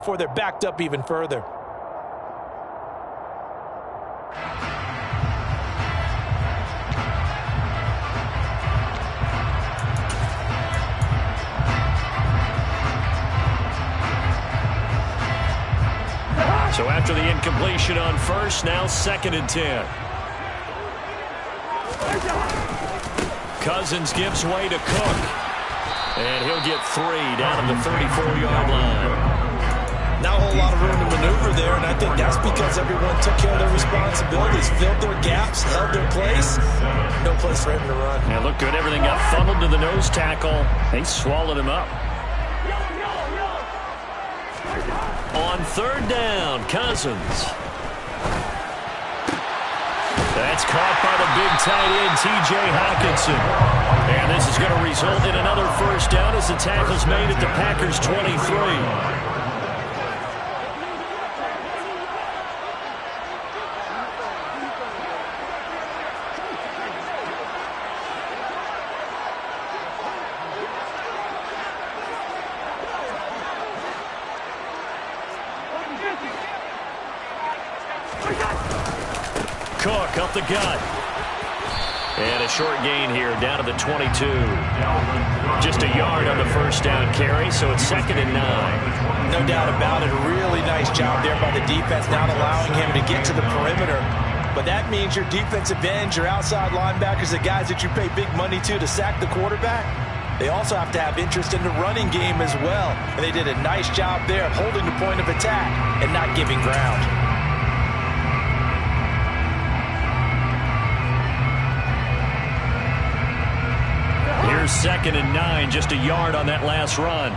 before they're backed up even further. So after the incompletion on first, now 2nd and 10. Cousins gives way to Cook. And he'll get 3 down at the 34-yard line. Not a whole lot of room to maneuver there, and I think that's because everyone took care of their responsibilities, filled their gaps, held their place. No place for him to run. Yeah, looked good. Everything got funneled to the nose tackle. They swallowed him up. On 3rd down, Cousins. That's caught by the big tight end, T.J. Hockenson. And this is going to result in another 1st down as the tackle's made at the Packers' 23. Cook up the gut. And a short gain here down to the 22. Just a yard on the 1st down carry, so it's 2nd and 9. No doubt about it. A really nice job there by the defense, not allowing him to get to the perimeter. But that means your defensive ends, your outside linebackers, the guys that you pay big money to sack the quarterback, they also have to have interest in the running game as well. And they did a nice job there of holding the point of attack and not giving ground. Here's 2nd and 9, just a yard on that last run.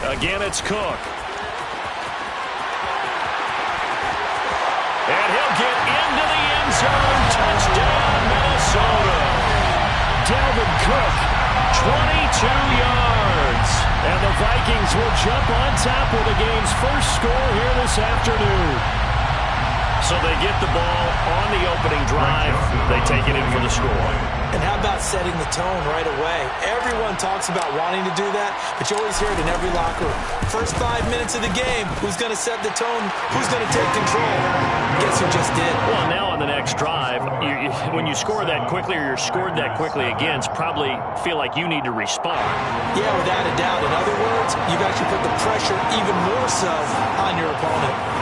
Again, it's Cook. And he'll get into the end zone. Touchdown, Minnesota. Dalvin Cook, 22 yards. And the Vikings will jump on top with the game's first score here this afternoon. So they get the ball on the opening drive. They take it in for the score. And how about setting the tone right away? Everyone talks about wanting to do that, but you always hear it in every locker room. First 5 minutes of the game, who's going to set the tone? Who's going to take control? Guess who just did? Well, now on the next drive, when you score that quickly or you're scored that quickly against, probably feel like you need to respond. Yeah, without a doubt. In other words, you've actually put the pressure even more so on your opponent.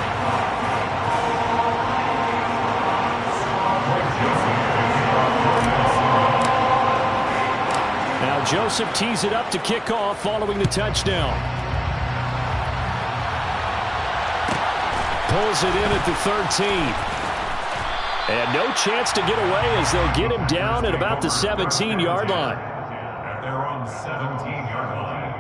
Now Joseph tees it up to kick off following the touchdown. Pulls it in at the 13. And no chance to get away as they'll get him down at about the 17-yard line. At their own 17-yard line.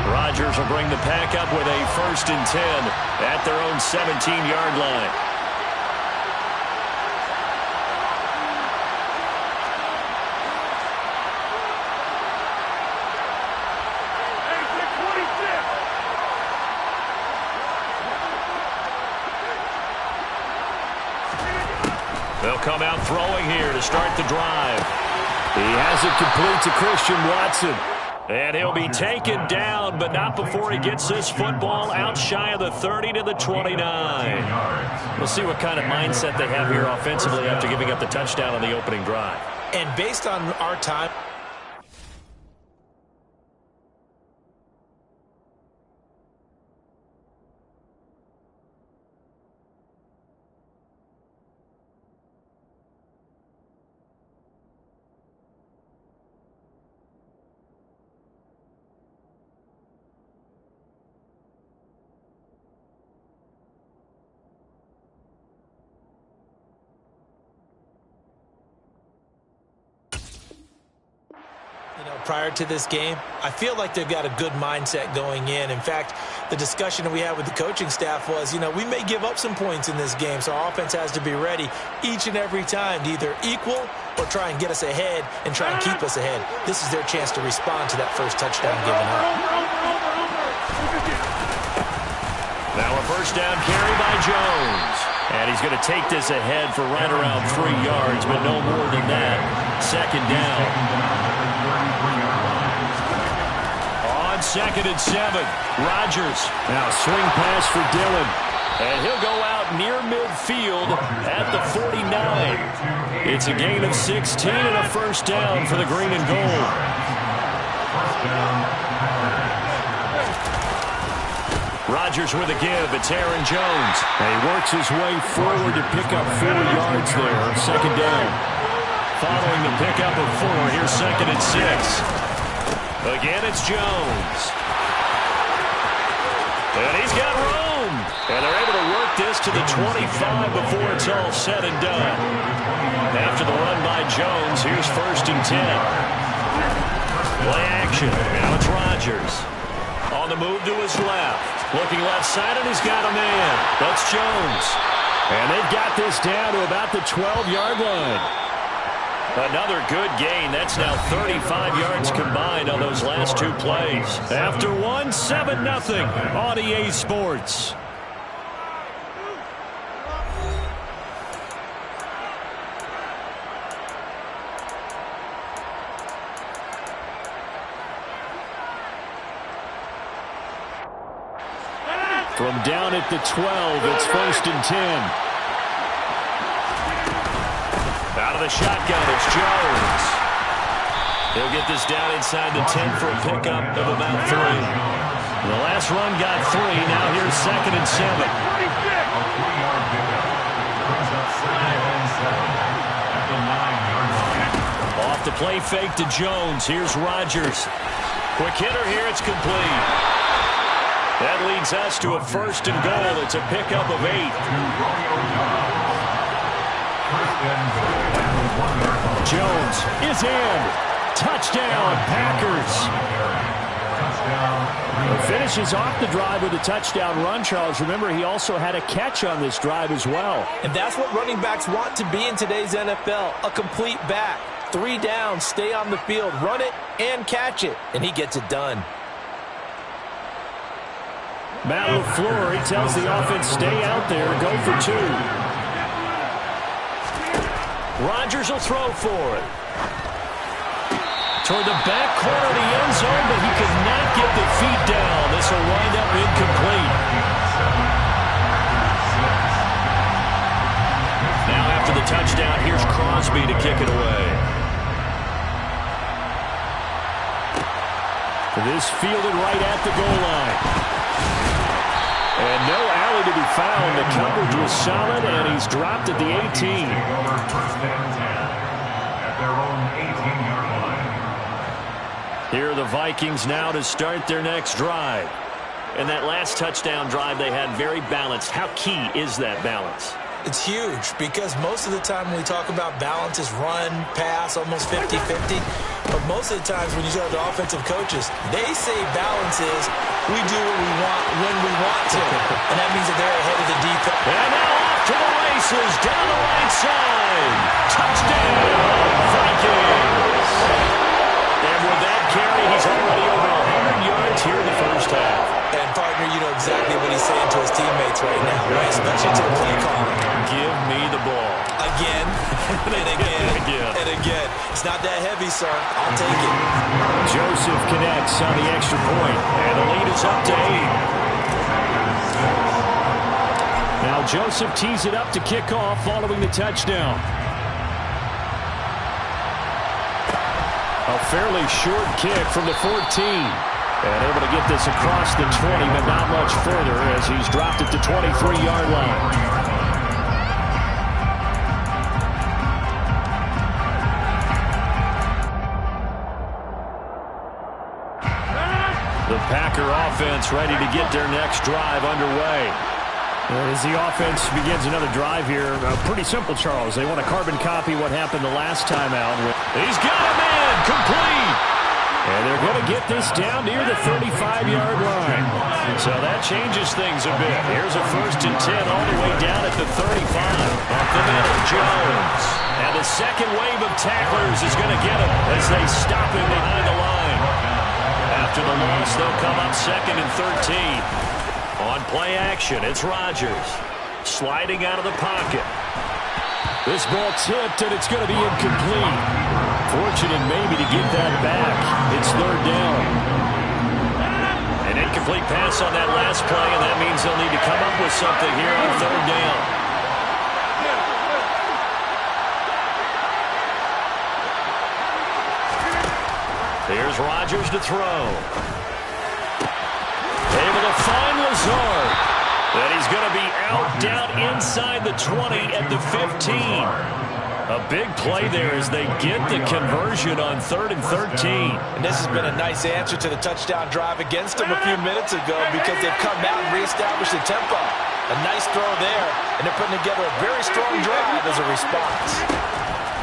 Rodgers will bring the pack up with a 1st and 10 at their own 17-yard line. They'll come out throwing here to start the drive. He has it complete to Christian Watson. And he'll be taken down, but not before he gets this football out shy of the 30 to the 29. We'll see what kind of mindset they have here offensively after giving up the touchdown on the opening drive. And based on our time, prior to this game, I feel like they've got a good mindset going in. In fact, the discussion that we had with the coaching staff was, we may give up some points in this game, so our offense has to be ready each and every time to either equal or try and get us ahead and try and keep us ahead. This is their chance to respond to that first touchdown given up. Now a first down carry by Jones. And he's going to take this ahead for right around 3 yards, but no more than that. Second down. On 2nd and 7, Rodgers. Now swing pass for Dillon. And he'll go out near midfield at the 49. It's a gain of 16 and a first down for the green and gold. Rodgers with a give. It's Aaron Jones. And he works his way forward to pick up 4 yards there on second down. Following the pickup of 4, here's 2nd and 6. Again, it's Jones. And he's got room. And they're able to work this to the 25 before it's all said and done. After the run by Jones, here's 1st and 10. Play action. Now it's Rodgers. On the move to his left. Looking left side, and he's got a man. That's Jones. And they've got this down to about the 12-yard line. Another good gain. That's now 35 yards combined on those last 2 plays. After one, 7-0 on EA Sports. From down at the 12, it's 1st and 10. Out of the shotgun, it's Jones. He'll get this down inside the 10 for a pickup of about 3. The last run got 3. Now here's 2nd and 7. Off the play fake to Jones. Here's Rodgers. Quick hitter here. It's complete. That leads us to a 1st and goal. It's a pickup of 8. Jones is in. Touchdown, Packers. Finishes off the drive with a touchdown run, Charles. Remember, he also had a catch on this drive as well. And that's what running backs want to be in today's NFL, a complete back. 3 down, stay on the field, run it, and catch it. And he gets it done. Matt LaFleur, he tells the offense, stay out there, go for 2. Rodgers will throw for it. Toward the back corner of the end zone, but he could not get the feet down. This will wind up incomplete. Now after the touchdown, here's Crosby to kick it away. This fielded right at the goal line. And no alley to be found. The coverage was solid, and he's dropped at the 18. Here are the Vikings now to start their next drive. And that last touchdown drive they had very balanced. How key is that balance? It's huge because most of the time when we talk about balance is run, pass, almost 50-50. But most of the times when you talk to offensive coaches, they say balance is we do what we want when we want to. And that means that they're ahead of the defense. And now off to the races down the right side. Touchdown, Vikings. And with that carry, he's already over 100 yards here in the first half. And, partner, you know exactly what he's saying to his teammates right now, right? Especially to the play caller. Give me the ball. Again, and again, and again. It's not that heavy, sir. I'll take it. Joseph connects on the extra point, and the lead is up to 8. Now Joseph tees it up to kick off following the touchdown. A fairly short kick from the 14. And able to get this across the 20, but not much further as he's dropped it to 23-yard line. The Packer offense ready to get their next drive underway. As the offense begins another drive here, pretty simple, Charles. They want to carbon copy what happened the last time out. He's got a man, complete. And they're going to get this down near the 35-yard line. So that changes things a bit. Here's a 1st and 10 all the way down at the 35. Up the middle, Jones. And the second wave of tacklers is going to get him as they stop him behind the line. After the loss, they'll come up 2nd and 13. On play action, it's Rodgers. Sliding out of the pocket. This ball tipped, and it's going to be incomplete. Fortunate maybe to get that back. It's 3rd down. An incomplete pass on that last play, and that means they'll need to come up with something here on 3rd down. Here's Rodgers to throw. Able to find Lazard. And he's going to be out down inside the 20 at the 15. A big play there as they get the conversion on 3rd and 13. And this has been a nice answer to the touchdown drive against them a few minutes ago because they've come out and reestablished the tempo. A nice throw there, and they're putting together a very strong drive as a response.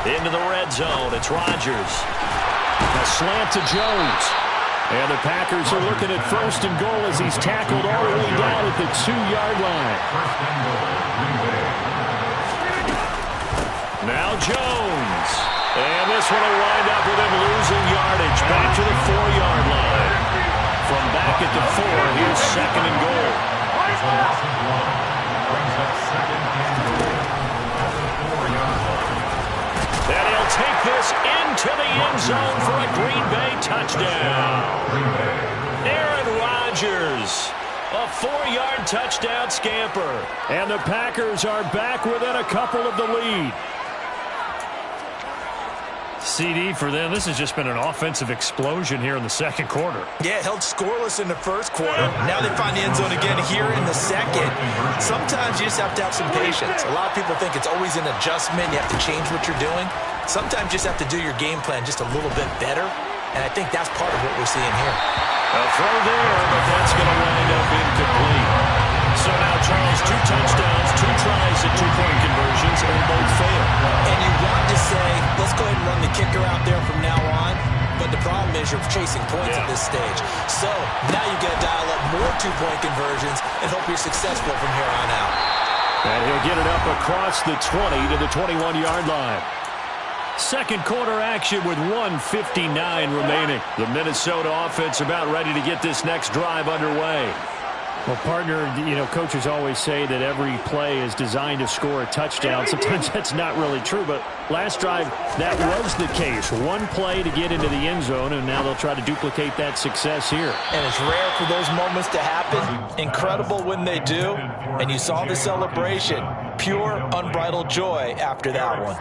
Into the red zone, it's Rodgers. A slant to Jones. And the Packers are looking at 1st and goal as he's tackled all the way down at the 2-yard line. Now Jones. And this one will wind up with him losing yardage back to the 4-yard line. From back at the 4, here's 2nd and goal. And he'll take this into the end zone for a Green Bay touchdown. Aaron Rodgers, a 4-yard touchdown scamper. And the Packers are back within a couple of the lead. CD for them. This has just been an offensive explosion here in the 2nd quarter. Yeah, held scoreless in the 1st quarter. Now they find the end zone again here in the 2nd. Sometimes you just have to have some patience. A lot of people think it's always an adjustment. You have to change what you're doing. Sometimes you just have to do your game plan just a little bit better. And I think that's part of what we're seeing here. A throw there, but that's going to wind up incomplete. So now, Charles, 2 touchdowns, 2 tries at 2-point conversions, and both fail. And you want to say, let's go ahead and run the kicker out there from now on. But the problem is you're chasing points at this stage. So now you got to dial up more 2-point conversions and hope you're successful from here on out. And he'll get it up across the 20 to the 21-yard line. 2nd quarter action with 1:59 remaining. The Minnesota offense about ready to get this next drive underway. Well, partner, coaches always say that every play is designed to score a touchdown. Sometimes that's not really true, but last drive, that was the case. One play to get into the end zone, and now they'll try to duplicate that success here. And it's rare for those moments to happen. Incredible when they do. And you saw the celebration. Pure, unbridled joy after that one.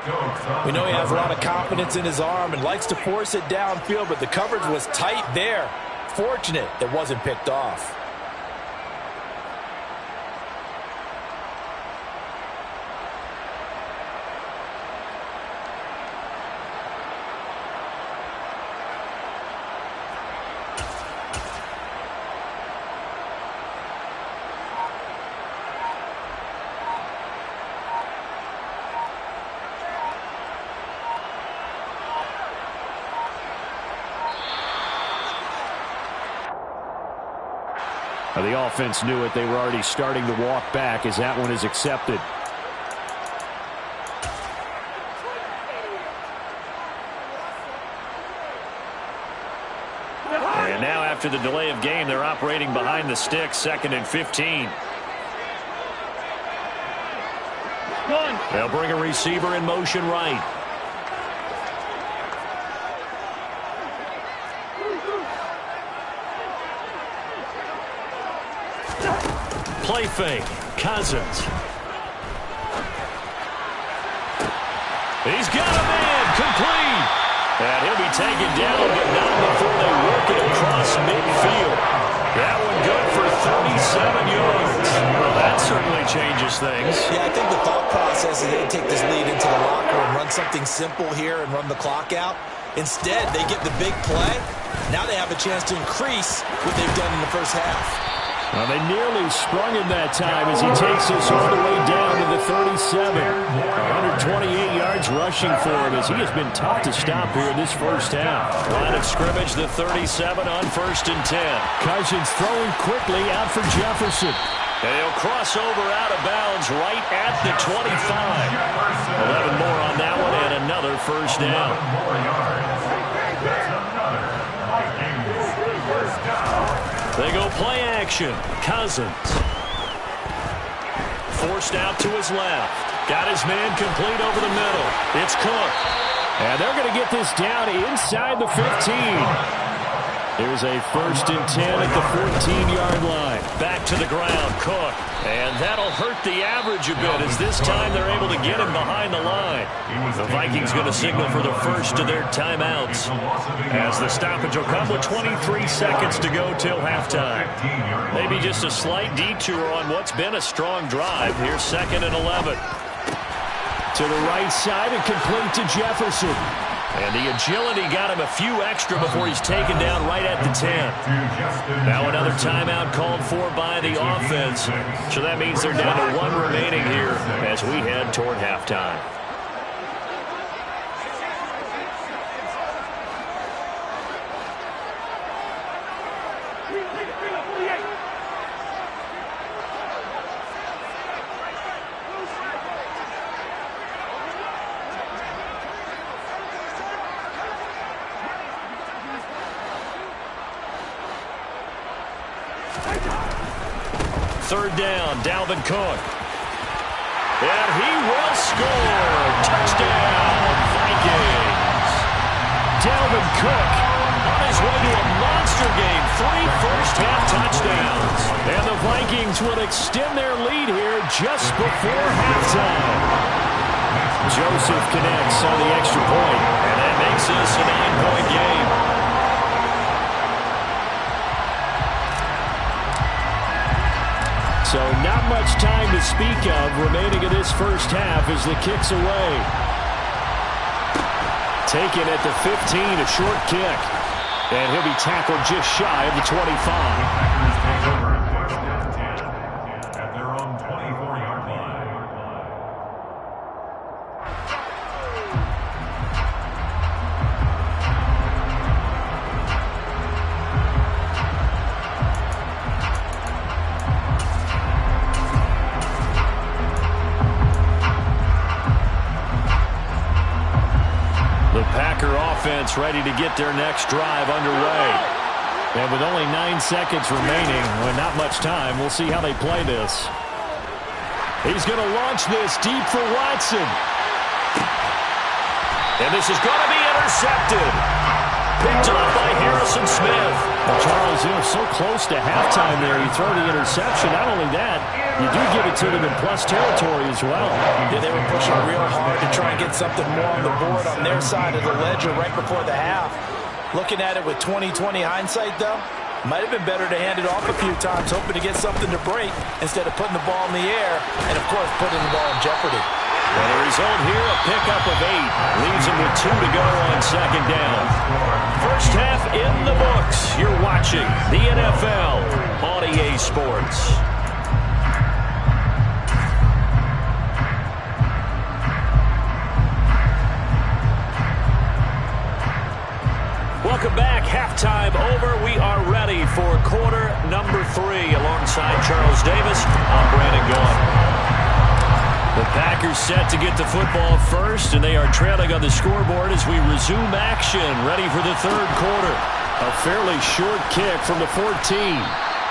We know he has a lot of confidence in his arm and likes to force it downfield, but the coverage was tight there. Fortunate that wasn't picked off. The offense knew it. They were already starting to walk back as that one is accepted. And now after the delay of game, they're operating behind the sticks, 2nd and 15. They'll bring a receiver in motion right. Play fake. Cousins. He's got a man. Complete. And he'll be taken down, but not before they work it across midfield. That one good for 37 yards. Well, that certainly changes things. Yeah, I think the thought process is they take this lead into the locker room, run something simple here and run the clock out. Instead, they get the big play. Now they have a chance to increase what they've done in the first half. Well, they nearly sprung him that time as he takes us all the way down to the 37. 128 yards rushing for him as he has been tough to stop here in this first half. Line of scrimmage, the 37 on 1st and 10. Cousins throwing quickly out for Jefferson. And he'll cross over out of bounds right at the 25. 11 more on that one and another first down. They go play action. Cousins. Forced out to his left. Got his man complete over the middle. It's Cook. And they're going to get this down inside the 15. Here's a 1st and 10 at the 14-yard line. Back to the ground, Cook. And that'll hurt the average a bit as this time they're able to get him behind the line. The Vikings going to signal for the first of their timeouts as the stoppage will come with 23 seconds to go till halftime. Maybe just a slight detour on what's been a strong drive. Here's 2nd and 11. To the right side and complete to Jefferson. And the agility got him a few extra before he's taken down right at the 10. Now another timeout called for by the offense. So that means they're down to 1 remaining here as we head toward halftime. Third down, Dalvin Cook. And he will score. Touchdown, Vikings. Dalvin Cook on his way to a monster game. 3 first-half touchdowns. And the Vikings will extend their lead here just before halftime. Joseph connects on the extra point. And that makes this a 9-point game. So not much time to speak of remaining in this first half as the kick's away. Taken at the 15, a short kick. And he'll be tackled just shy of the 25. At their own 24-yard line. Packer offense ready to get their next drive underway. And with only 9 seconds remaining, well, not much time, we'll see how they play this. He's going to launch this deep for Watson. And this is going to be intercepted. Picked up by Harrison Smith. Well, Charles, so close to halftime there. You throw the interception. Not only that, you do give it to them in plus territory as well. Yeah, they were pushing real hard to try and get something more on the board on their side of the ledger right before the half. Looking at it with 20/20 hindsight, though, might have been better to hand it off a few times, hoping to get something to break instead of putting the ball in the air and, of course, putting the ball in jeopardy. Well, the result here, a pickup of 8. Leaves him with 2 to go on 2nd down. First half in the books. You're watching the NFL on EA Sports. Welcome back. Halftime over. We are ready for quarter number 3. Alongside Charles Davis, I'm Brandon Gaughan. The Packers set to get the football first, and they are trailing on the scoreboard as we resume action, ready for the 3rd quarter. A fairly short kick from the 14.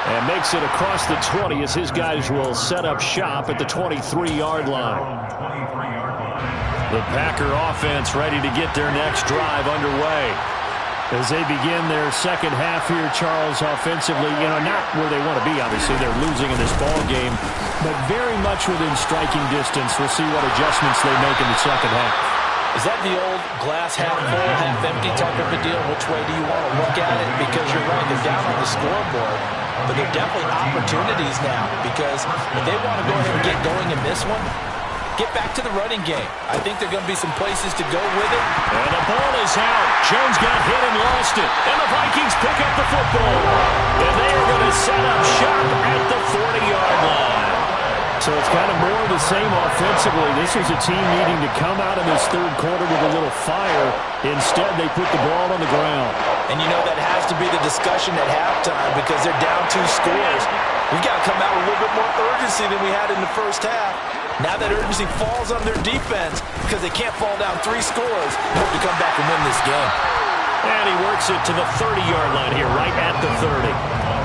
And makes it across the 20 as his guys will set up shop at the 23-yard line. The Packer offense ready to get their next drive underway. As they begin their second half here, Charles, offensively, not where they want to be, obviously. They're losing in this ball game, but very much within striking distance. We'll see what adjustments they make in the second half. Is that the old glass half full, half empty type of a deal? Which way do you want to look at it? Because you're right, they're down on the scoreboard, but they're definitely opportunities now because if they want to go ahead and get going in this one, get back to the running game. I think there are going to be some places to go with it. And the ball is out. Jones got hit and lost it. And the Vikings pick up the football. And they are going to set up shop at so it's kind of more of the same offensively. This was a team needing to come out in this third quarter with a little fire. Instead, they put the ball on the ground. And you know that has to be the discussion at halftime because they're down 2 scores. We've got to come out with a little bit more urgency than we had in the first half. Now that urgency falls on their defense because they can't fall down 3 scores. They hope to come back and win this game. And he works it to the 30-yard line here, right at the 30.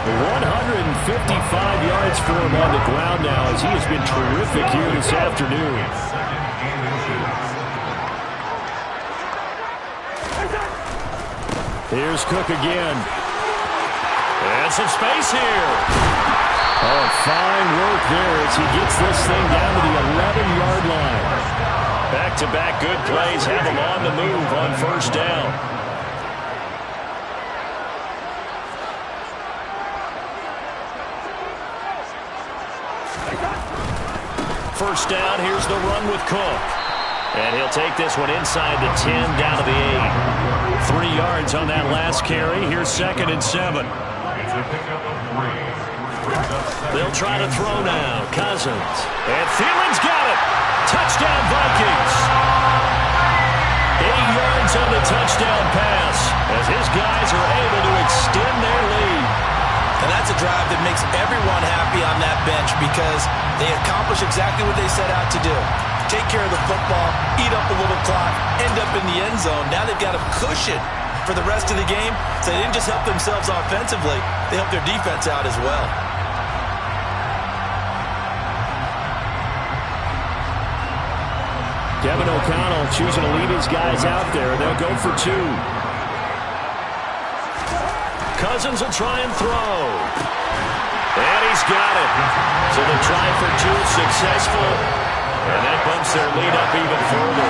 155 yards for him on the ground now as he has been terrific here this afternoon. Here's Cook again. And some space here. Oh, fine work there as he gets this thing down to the 11-yard line. Back-to-back good plays have him on the move on first down. First down, here's the run with Cook. And he'll take this one inside the 10, down to the 8. 3 yards on that last carry. Here's 2nd and 7. They'll try to throw now. Cousins. And Thielen's got it. Touchdown, Vikings. 8 yards on the touchdown pass as his guys are able to extend their lead. And that's a drive that makes everyone happy on that bench because they accomplish exactly what they set out to do. Take care of the football, eat up a little clock, end up in the end zone. Now they've got a cushion for the rest of the game. So they didn't just help themselves offensively, they helped their defense out as well. Kevin O'Connell choosing to lead his guys out there. They'll go for 2. Cousins will try and throw. And he's got it. So the try for 2 successful. And that bumps their lead up even further.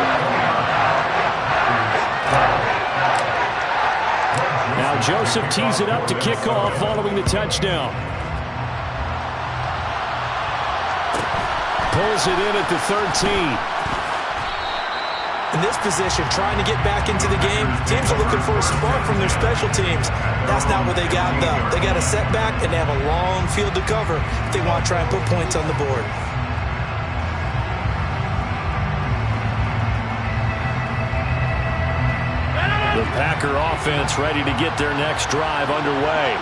Now Joseph tees it up to kick off following the touchdown. Pulls it in at the 13. In this position, trying to get back into the game, teams are looking for a spark from their special teams. That's not what they got, though. They got a setback, and they have a long field to cover if they want to try and put points on the board. The Packer offense ready to get their next drive underway.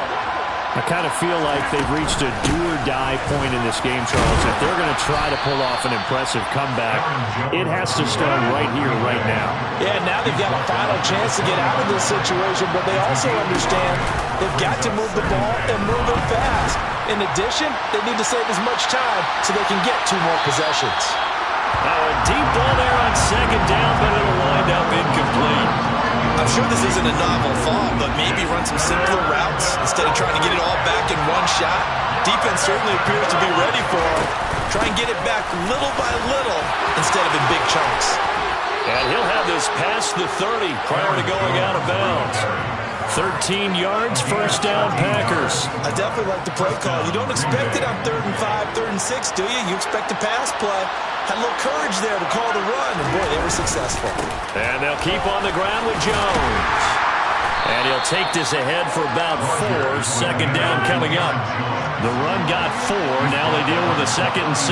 I kind of feel like they've reached a do-or-die point in this game, Charles. If they're going to try to pull off an impressive comeback, it has to start right here, right now. Yeah, now they've got a final chance to get out of this situation, but they also understand they've got to move the ball and move it fast. In addition, they need to save as much time so they can get 2 more possessions. Now a deep ball there on 2nd down, but it'll wind up incomplete. I'm sure this isn't a novel thought, but maybe run some simpler routes instead of trying to get it all back in one shot. Defense certainly appears to be ready for him. Try and get it back little by little instead of in big chunks. And he'll have this past the 30 prior to going out of bounds. 13 yards, first down, Packers. I definitely like the play call. You don't expect it on 3rd and 5, 3rd and 6, do you? You expect a pass play. Had a little courage there to call the run, and boy, they were successful. And they'll keep on the ground with Jones. And he'll take this ahead for about 4. 2nd down coming up. The run got 4. Now they deal with a 2nd and 6.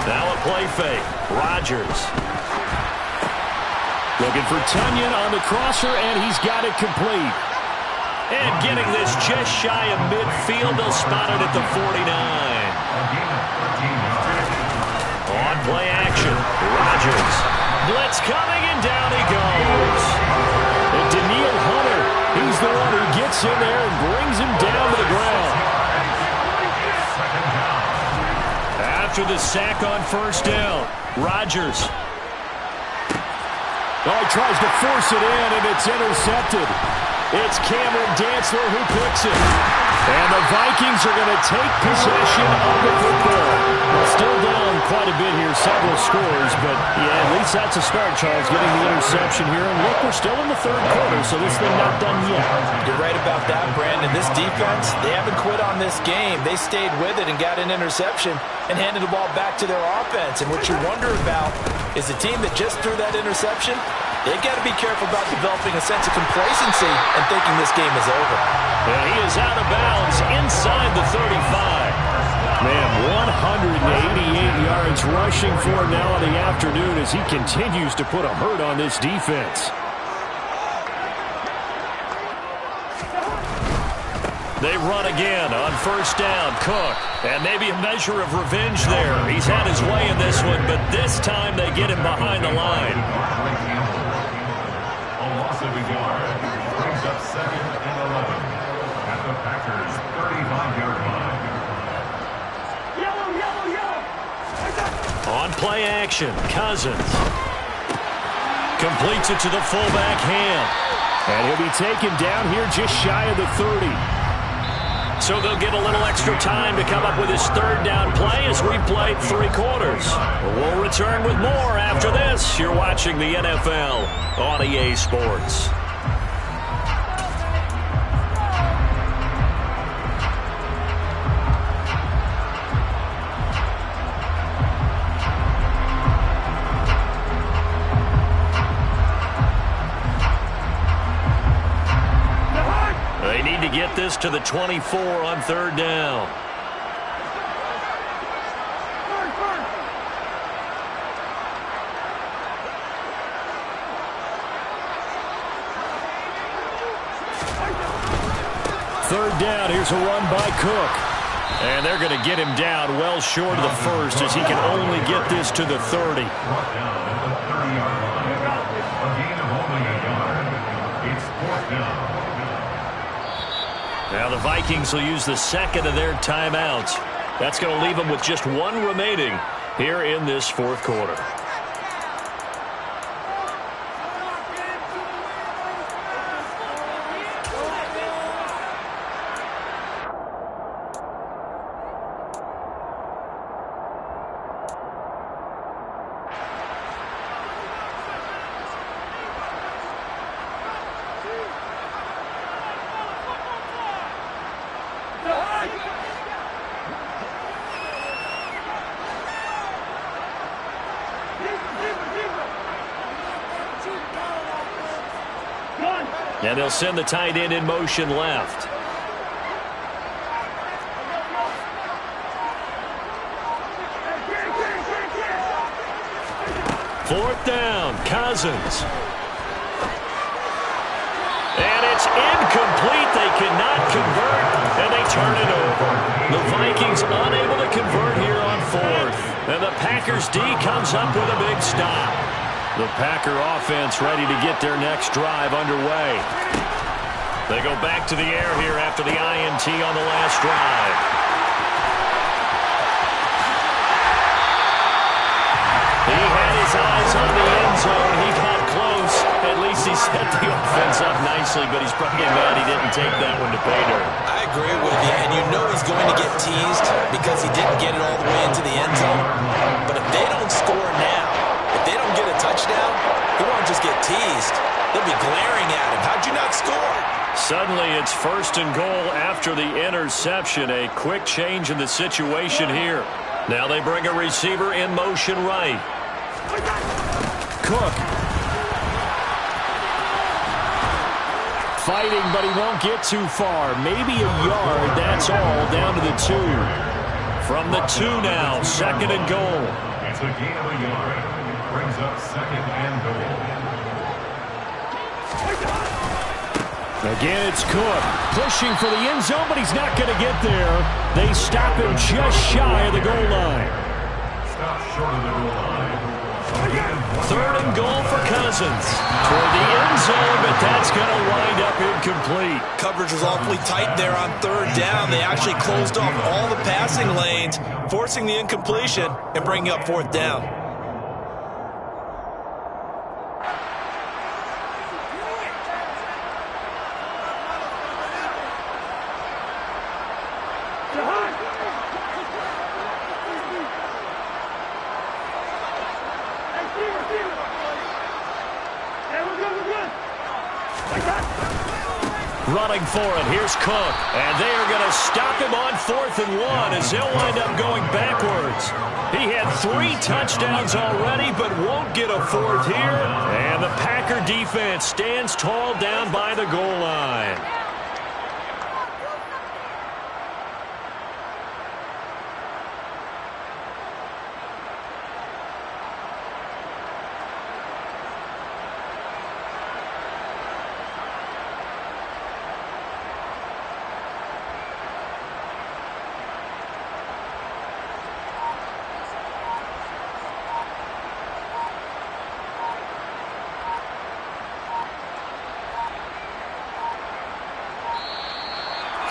Now a play fake. Rodgers. Looking for Tunyon on the crosser, and he's got it complete. And getting this just shy of midfield, they'll spot it at the 49. On play action, Rodgers. Blitz coming, and down he goes. And Daniil Hunter, he's the one who gets in there and brings him down to the ground. After the sack on first down, Rodgers. Oh, he tries to force it in, and it's intercepted. It's Cameron Dantzler who picks it. And the Vikings are going to take possession of the football. Well, still down quite a bit here, several scores, but yeah, at least that's a start, Charles, getting the interception here. And look, we're still in the 3rd quarter, so this thing not done yet. You're right about that, Brandon. This defense, they haven't quit on this game. They stayed with it and got an interception and handed the ball back to their offense. And what you wonder about is the team that just threw that interception, They've got to be careful about developing a sense of complacency and thinking this game is over. And he is out of bounds inside the 35. Man, 188 yards rushing for him now in the afternoon as he continues to put a hurt on this defense. They run again on first down. Cook. And maybe a measure of revenge there. He's had his way in this one, but this time they get him behind the line. A loss of a yard brings up 2nd and 11 at the Packers' 35-yard line. On play action, Cousins. Completes it to the fullback Ham. And he'll be taken down here just shy of the 30. So they'll get a little extra time to come up with his third down play as we've played 3 quarters. We'll return with more after this. You're watching the NFL on EA Sports. Get this to the 24 on third down. Third down, here's a run by Cook. And they're going to get him down well short of the first as he can only get this to the 30. Brought down at the 30-yard line. A gain of only a yard. It's 4th down. Now the Vikings will use the second of their timeouts. That's going to leave them with just 1 remaining here in this 4th quarter. And they'll send the tight end in motion left. Fourth down, Cousins. And it's incomplete. They cannot convert, and they turn it over. The Vikings unable to convert here on 4th. And the Packers D comes up with a big stop. The Packer offense ready to get their next drive underway. They go back to the air here after the INT on the last drive. He had his eyes on the end zone. He got close. At least he set the offense up nicely, but he's probably mad he didn't take that one to pay dirt. I agree with you, and you know he's going to get teased because he didn't get it all the way into the end zone. But if they don't score now, if they don't get a touchdown, he won't just get teased. They'll be glaring at him. How'd you not score? Suddenly it's 1st and goal after the interception. A quick change in the situation here. Now they bring a receiver in motion right. Cook. Fighting, but he won't get too far. Maybe a yard, that's all, down to the 2. From the 2 now, 2nd and goal. It's a gain of a yard. Brings up 2nd and goal. Again, it's Cook pushing for the end zone, but he's not going to get there. They stop him just shy of the goal line. Stop short of the goal line. 3rd and goal for Cousins. Toward the end zone, but that's going to wind up incomplete. Coverage was awfully tight there on 3rd down. They actually closed off all the passing lanes, forcing the incompletion and bringing up 4th down. Running for it, here's Cook. And they are going to stop him on 4th and 1 as he'll wind up going backwards. He had 3 touchdowns already, but won't get a 4th here. And the Packer defense stands tall down by the goal line.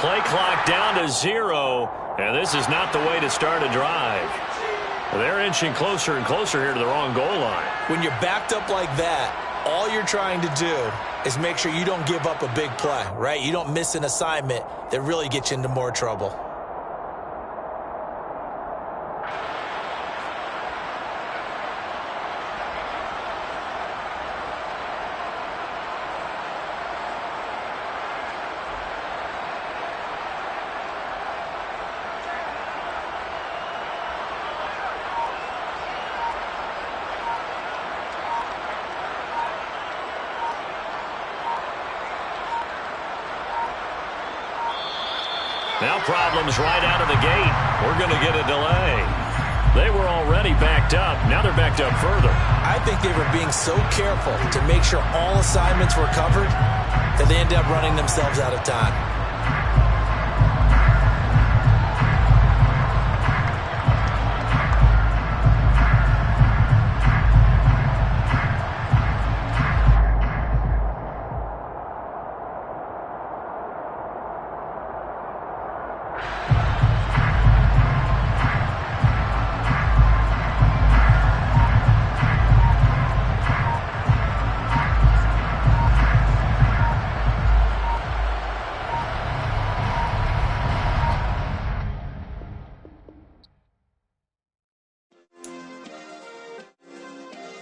Play clock down to 0, and this is not the way to start a drive. They're inching closer and closer here to the wrong goal line. When you're backed up like that, all you're trying to do is make sure you don't give up a big play, right? You don't miss an assignment that really gets you into more trouble. Now problems right out of the gate. We're going to get a delay. They were already backed up. Now they're backed up further. I think they were being so careful to make sure all assignments were covered that they ended up running themselves out of time.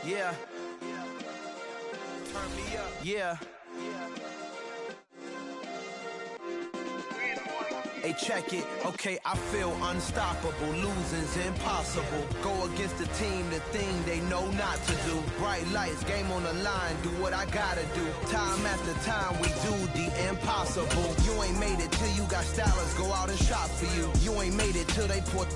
Yeah. Turn me up. Yeah. Hey, check it. Okay, I feel unstoppable. Losing's impossible. Go against the team, the thing they know not to do. Bright lights, game on the line. Do what I gotta do. Time after time, we do the impossible. You ain't made it till you got stylists go out and shop for you. You ain't made it till they put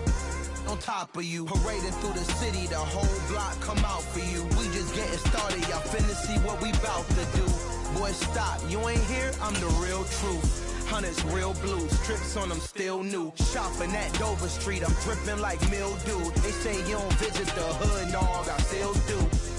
on top of you. Parading through the city, the whole block come out for you. We just getting started, y'all finna see what we bout to do. Boy, stop, you ain't here, I'm the real truth. Hunters, real blue, strips on them still new. Shopping at Dover Street, I'm dripping like mildew. They say you don't visit the hood, dog, I still do.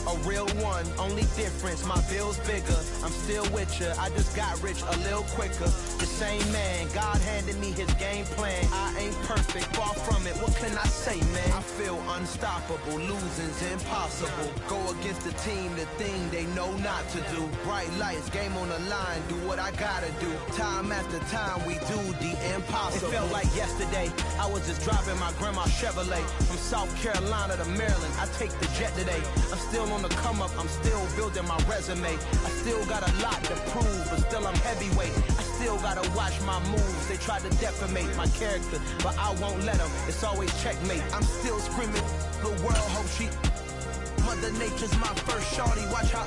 A real one, only difference, my bill's bigger. I'm still with ya, I just got rich a little quicker. The same man, God handed me his game plan. I ain't perfect, far from it, what can I say, man? I feel unstoppable, losing's impossible. Go against the team, the thing they know not to do. Bright lights, game on the line, do what I gotta do. Time after time, we do the impossible. It felt like yesterday, I was just driving my grandma's Chevrolet. From South Carolina to Maryland, I take the jet today. I'm still on the come up, I'm still building my resume. I still got a lot to prove, but still I'm heavyweight. I still gotta watch my moves. They tried to defamate my character, but I won't let them. It's always checkmate. I'm still screaming, the world hope she. Mother Nature's my first shorty, watch how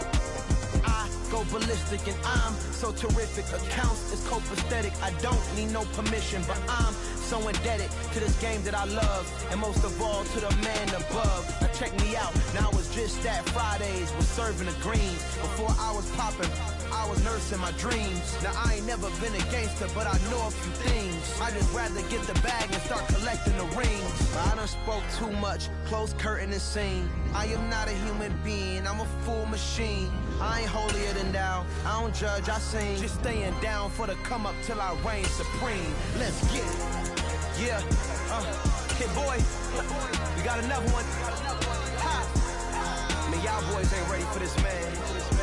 I go ballistic, and I'm so terrific. Accounts is copacetic, I don't need no permission, but I'm so indebted to this game that I love, and most of all to the man above. Now check me out, now it's just that Fridays was serving the greens. Before I was popping, I was nursing my dreams. Now I ain't never been a gangster, but I know a few things. I just rather get the bag and start collecting the rings. But I done spoke too much, close curtain and scene. I am not a human being, I'm a full machine. I ain't holier than thou, I don't judge, I sing. Just staying down for the come up till I reign supreme. Let's get it. Yeah, hey boy, we got another one. Ha. Man, y'all boys ain't ready for this, man.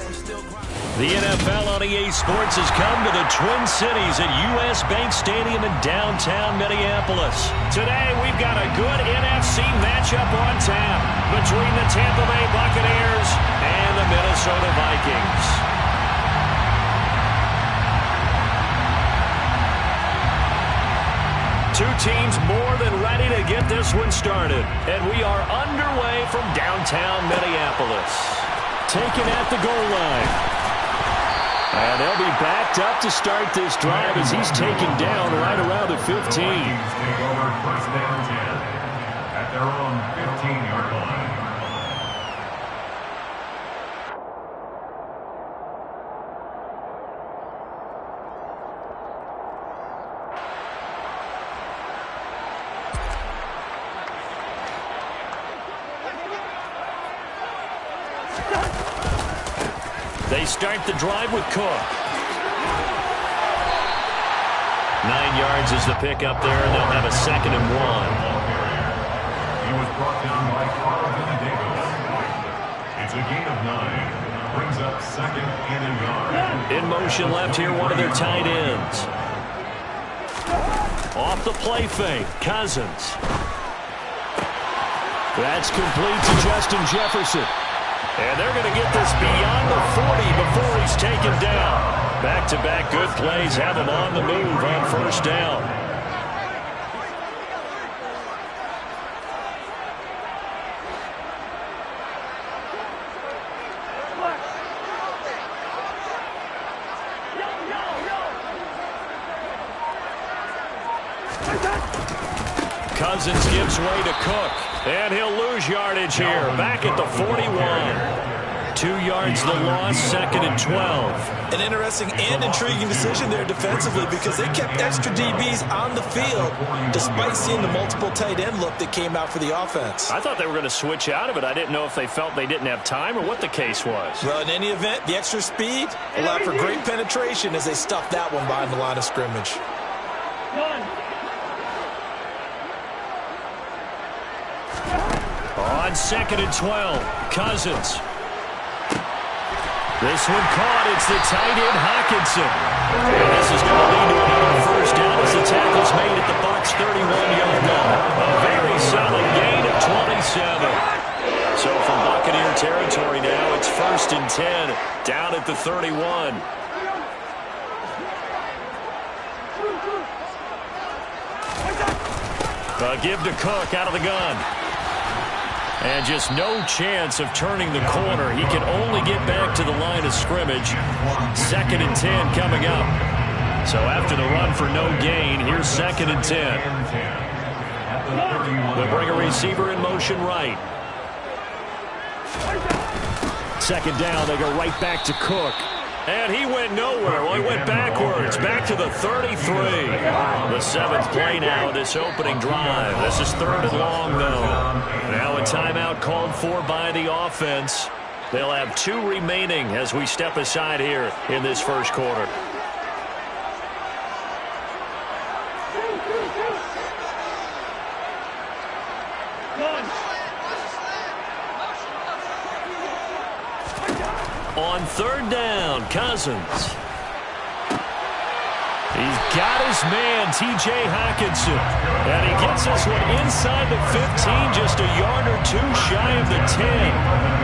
I'm still grinding. The NFL on EA Sports has come to the Twin Cities at US Bank Stadium in downtown Minneapolis. Today, we've got a good NFC matchup on tap between the Tampa Bay Buccaneers and the Minnesota Vikings. Two teams more than ready to get this one started. And we are underway from downtown Minneapolis. Taken at the goal line. And they'll be backed up to start this drive as he's taken down right around the 15. Take over first down 10 at their own 15-yard line. They start the drive with Cook. 9 yards is the pickup there, and they'll have a 2nd and 1. He was brought down by Carlton Davis. It's a gain of 9. Brings up 2nd and a yard. In motion left here, one of their tight ends. Off the play fake, Cousins. That's complete to Justin Jefferson. And they're going to get this beyond the 40 before he's taken down. Back-to-back good plays have him on the move on first down. Cousins gives way to Cook. And he'll lose yardage here. Back at the 41. 2 yards the loss, 2nd and 12. An interesting and intriguing decision there defensively because they kept extra DBs on the field despite seeing the multiple tight end look that came out for the offense. I thought they were going to switch out of it. I didn't know if they felt they didn't have time or what the case was. Well, in any event, the extra speed allowed for great penetration as they stuffed that one behind the line of scrimmage. On 2nd and 12, Cousins. This one caught. It's the tight end, Hockenson. And this is going to lead to another first down as the tackle's made at the Bucs' 31-yard line. A very solid gain of 27. So from Buccaneer territory now, it's 1st and 10 down at the 31. Give to Cook out of the gun. And just no chance of turning the corner. He can only get back to the line of scrimmage. 2nd and 10 coming up. So after the run for no gain, here's 2nd and 10. They'll bring a receiver in motion right. 2nd down, they go right back to Cook. And he went nowhere. Well, he went backwards. Back to the 33. The 7th play now of this opening drive. This is 3rd and long, though. Now a timeout called for by the offense. They'll have 2 remaining as we step aside here in this first quarter. On 3rd down, Cousins. He's got his man, T.J. Hockenson. And he gets this one inside the 15, just a yard or 2 shy of the 10.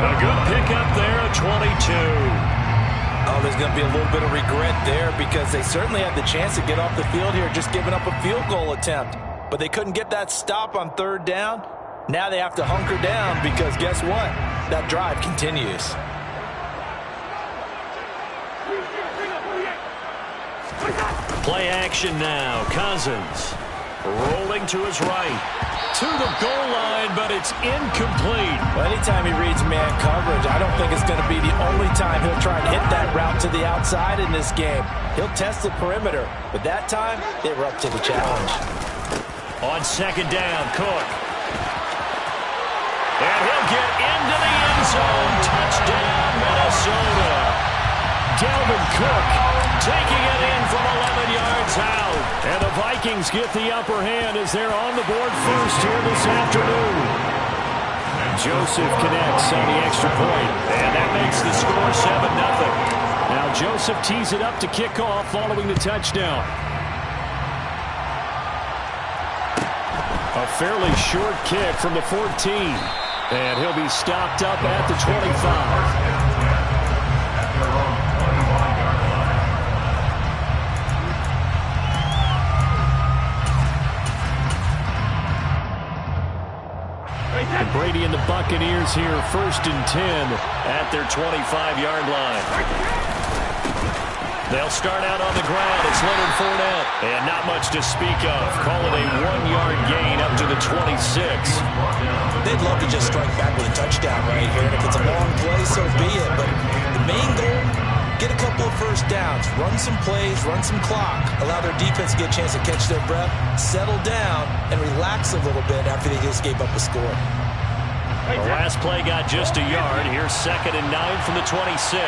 A good pickup there, a 22. Oh, there's going to be a little bit of regret there because they certainly had the chance to get off the field here, just giving up a field goal attempt. But they couldn't get that stop on 3rd down. Now they have to hunker down because guess what? That drive continues. Play action now. Cousins rolling to his right. To the goal line, but it's incomplete. Well, anytime he reads man coverage, I don't think it's going to be the only time he'll try to hit that route to the outside in this game. He'll test the perimeter, but that time, they were up to the challenge. On 2nd down, Cook. And he'll get into the end zone. Touchdown, Minnesota. Dalvin Cook taking it in from 11 yards out. And the Vikings get the upper hand as they're on the board first here this afternoon. And Joseph connects on the extra point. And that makes the score 7-0. Now Joseph tees it up to kick off following the touchdown. A fairly short kick from the 14. And he'll be stopped up at the 25. Buccaneers here, 1st and 10 at their 25-yard line. They'll start out on the ground. It's Leonard Fournette. And not much to speak of. Call it a 1-yard gain up to the 26. They'd love to just strike back with a touchdown right here. And if it's a long play, so be it. But the main goal, get a couple of first downs. Run some plays, run some clock. Allow their defense to get a chance to catch their breath, settle down, and relax a little bit after they just gave up a score. The last play got just a yard. Here's 2nd and 9 from the 26.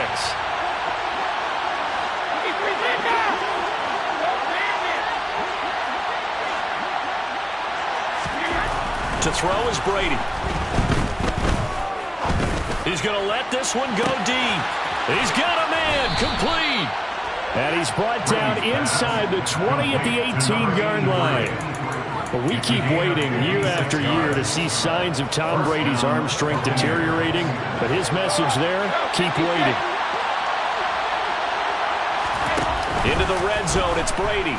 To throw is Brady. He's going to let this one go deep. He's got a man complete. And he's brought down inside the 20 at the 18-yard line. But we keep waiting year after year to see signs of Tom Brady's arm strength deteriorating. But his message there, keep waiting. Into the red zone, it's Brady.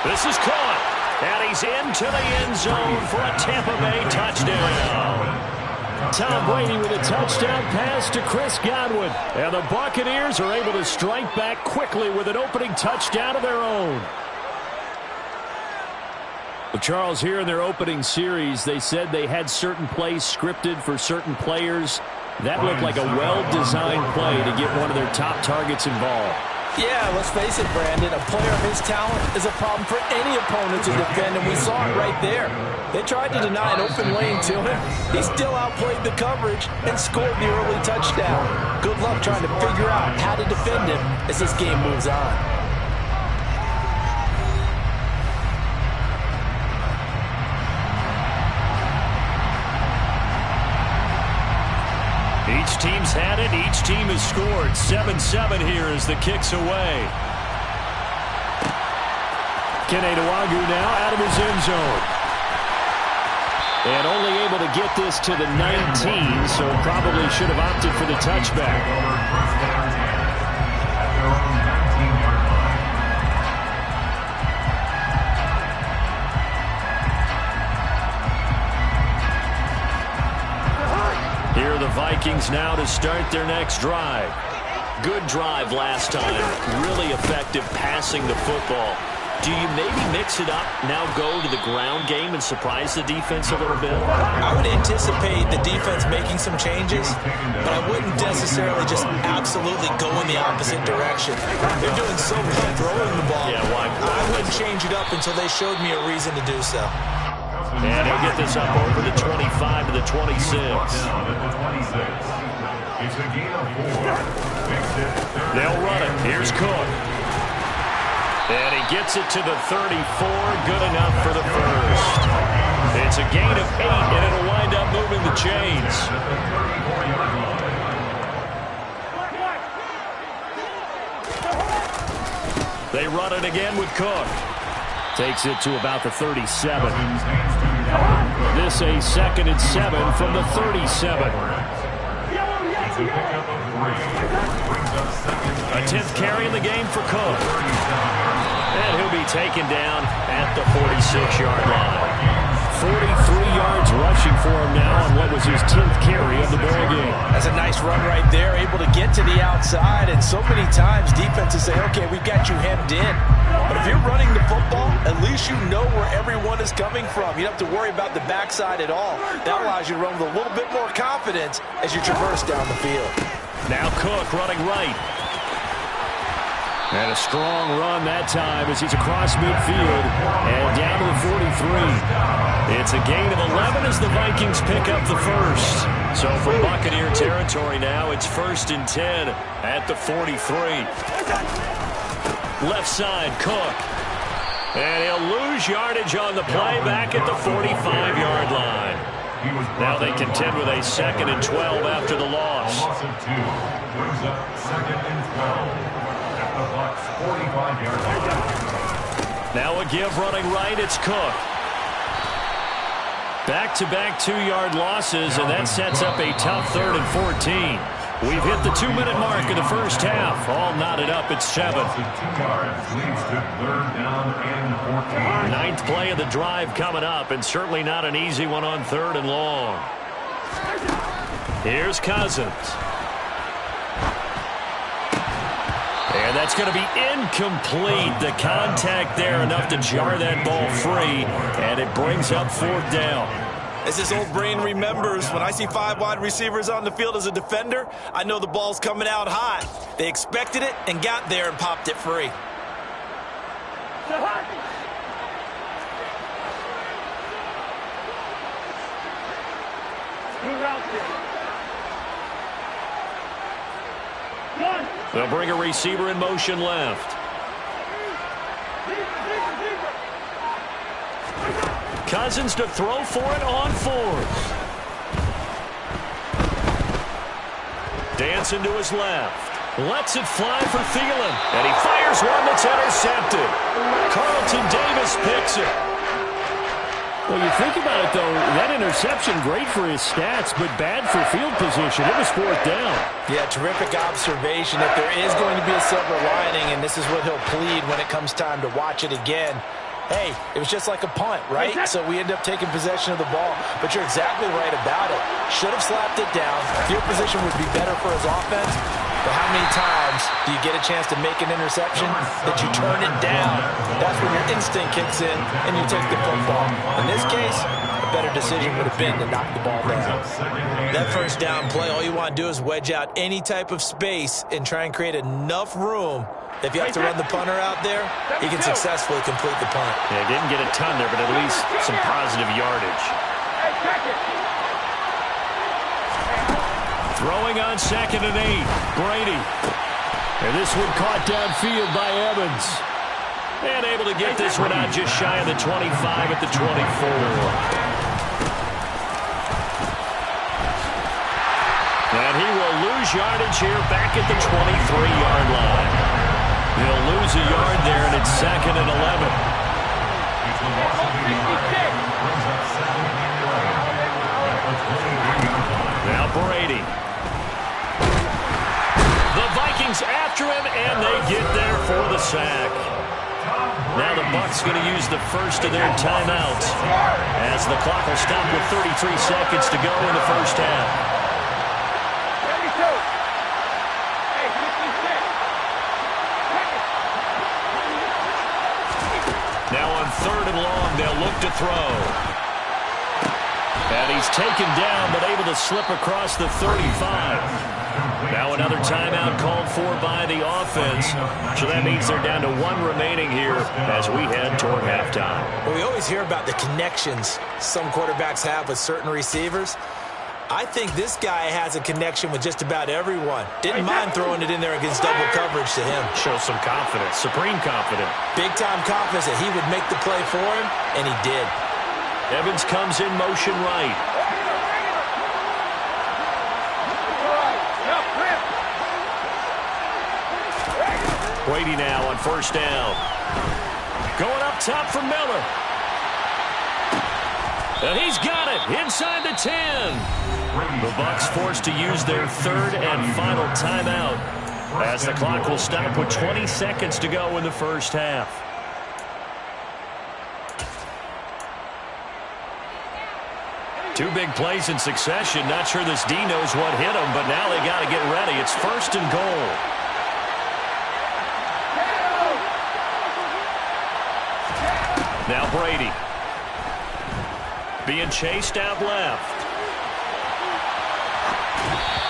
This is caught. And he's into the end zone for a Tampa Bay touchdown. Tom Brady with a touchdown pass to Chris Godwin. And the Buccaneers are able to strike back quickly with an opening touchdown of their own. Well, Charles, here in their opening series, they said they had certain plays scripted for certain players. That looked like a well-designed play to get one of their top targets involved. Yeah, let's face it, Brandon. A player of his talent is a problem for any opponent to defend, and we saw it right there. They tried to deny an open lane to him. He still outplayed the coverage and scored the early touchdown. Good luck trying to figure out how to defend him as this game moves on. Each team's had it. Each team has scored. 7-7 here as the kick's away. Keneduagu now out of his end zone. And only able to get this to the 19, so probably should have opted for the touchback. Here are the Vikings now to start their next drive. Good drive last time. Really effective passing the football. Do you maybe mix it up, now go to the ground game and surprise the defense a little bit? I would anticipate the defense making some changes, but I wouldn't necessarily just absolutely go in the opposite direction. They're doing so well throwing the ball. Yeah, why? I wouldn't change it up until they showed me a reason to do so. And he'll get this up over the 25 to the 26. They'll run it. Here's Cook. And he gets it to the 34. Good enough for the first. It's a gain of 8, and it'll wind up moving the chains. They run it again with Cook. Takes it to about the 37. This a 2nd and 7 from the 37. A 10th carry in the game for Cook. And he'll be taken down at the 46-yard line. 43 yards rushing for him now on what was his 10th carry of the ball game. That's a nice run right there, able to get to the outside. And so many times defenses say, okay, we've got you hemmed in. But if you're running the football, at least you know where everyone is coming from. You don't have to worry about the backside at all. That allows you to run with a little bit more confidence as you traverse down the field. Now Cook running right. And a strong run that time as he's across midfield and down to the 43. It's a gain of 11 as the Vikings pick up the first. So from Buccaneer territory now, it's 1st and 10 at the 43. Left side, Cook. And he'll lose yardage on the play back at the 45-yard line. Now they contend with a 2nd and 12 after the loss. Loss of 2 brings up 2nd and 12 at the Bucs 45-yard line. Now a give running right, it's Cook. Back-to-back 2-yard losses, and that sets up a tough 3rd and 14. We've hit the 2-minute mark of the first half. All knotted up at 7. Loss of 2 yards leads to 3rd down and 14. Ninth play of the drive coming up, and certainly not an easy one on 3rd and long. Here's Cousins. And that's going to be incomplete. The contact there enough to jar that ball free, and it brings up 4th down. As his old brain remembers, when I see 5 wide receivers on the field as a defender, I know the ball's coming out hot. They expected it and got there and popped it free. They'll bring a receiver in motion left. Cousins to throw for it on 4th. Dancing to his left. Lets it fly for Thielen. And he fires one that's intercepted. Carlton Davis picks it. Well, you think about it, though, that interception, great for his stats, but bad for field position. It was 4th down. Yeah, terrific observation. If there is going to be a silver lining, and this is what he'll plead when it comes time to watch it again, hey, it was just like a punt, right? So we end up taking possession of the ball. But you're exactly right about it. Should have slapped it down. Field position would be better for his offense. But how many times do you get a chance to make an interception that you turn it down? That's when your instinct kicks in and you take the football. In this case, a better decision would have been to knock the ball down. That first down play, all you want to do is wedge out any type of space and try and create enough room. If you have to run the punter out there, he can successfully complete the punt. Yeah, didn't get a ton there, but at least some positive yardage. Throwing on 2nd and 8. Brady. And this one caught downfield by Evans. And able to get this one out just shy of the 25 at the 24. And he will lose yardage here back at the 23-yard line. He'll lose a yard there, and it's 2nd and 11. Now Brady. The Vikings after him, and they get there for the sack. Now the Bucs going to use the first of their timeouts as the clock will stop with 33 seconds to go in the first half. Now on 3rd and long, they'll look to throw. And he's taken down, but able to slip across the 35. Now another timeout called for by the offense. So that means they're down to 1 remaining here as we head toward halftime. Well, we always hear about the connections some quarterbacks have with certain receivers. I think this guy has a connection with just about everyone. Didn't mind throwing it in there against double coverage to him. Shows some confidence, supreme confidence. Big-time confidence that he would make the play for him, and he did. Evans comes in motion right. Brady now on 1st down. Going up top for Miller. And he's got it inside the 10. The Bucs forced to use their 3rd and final timeout as the clock will stop with 20 seconds to go in the first half. Two big plays in succession. Not sure this D knows what hit him, but now they got to get ready. It's 1st and goal. Now Brady. Being chased out left.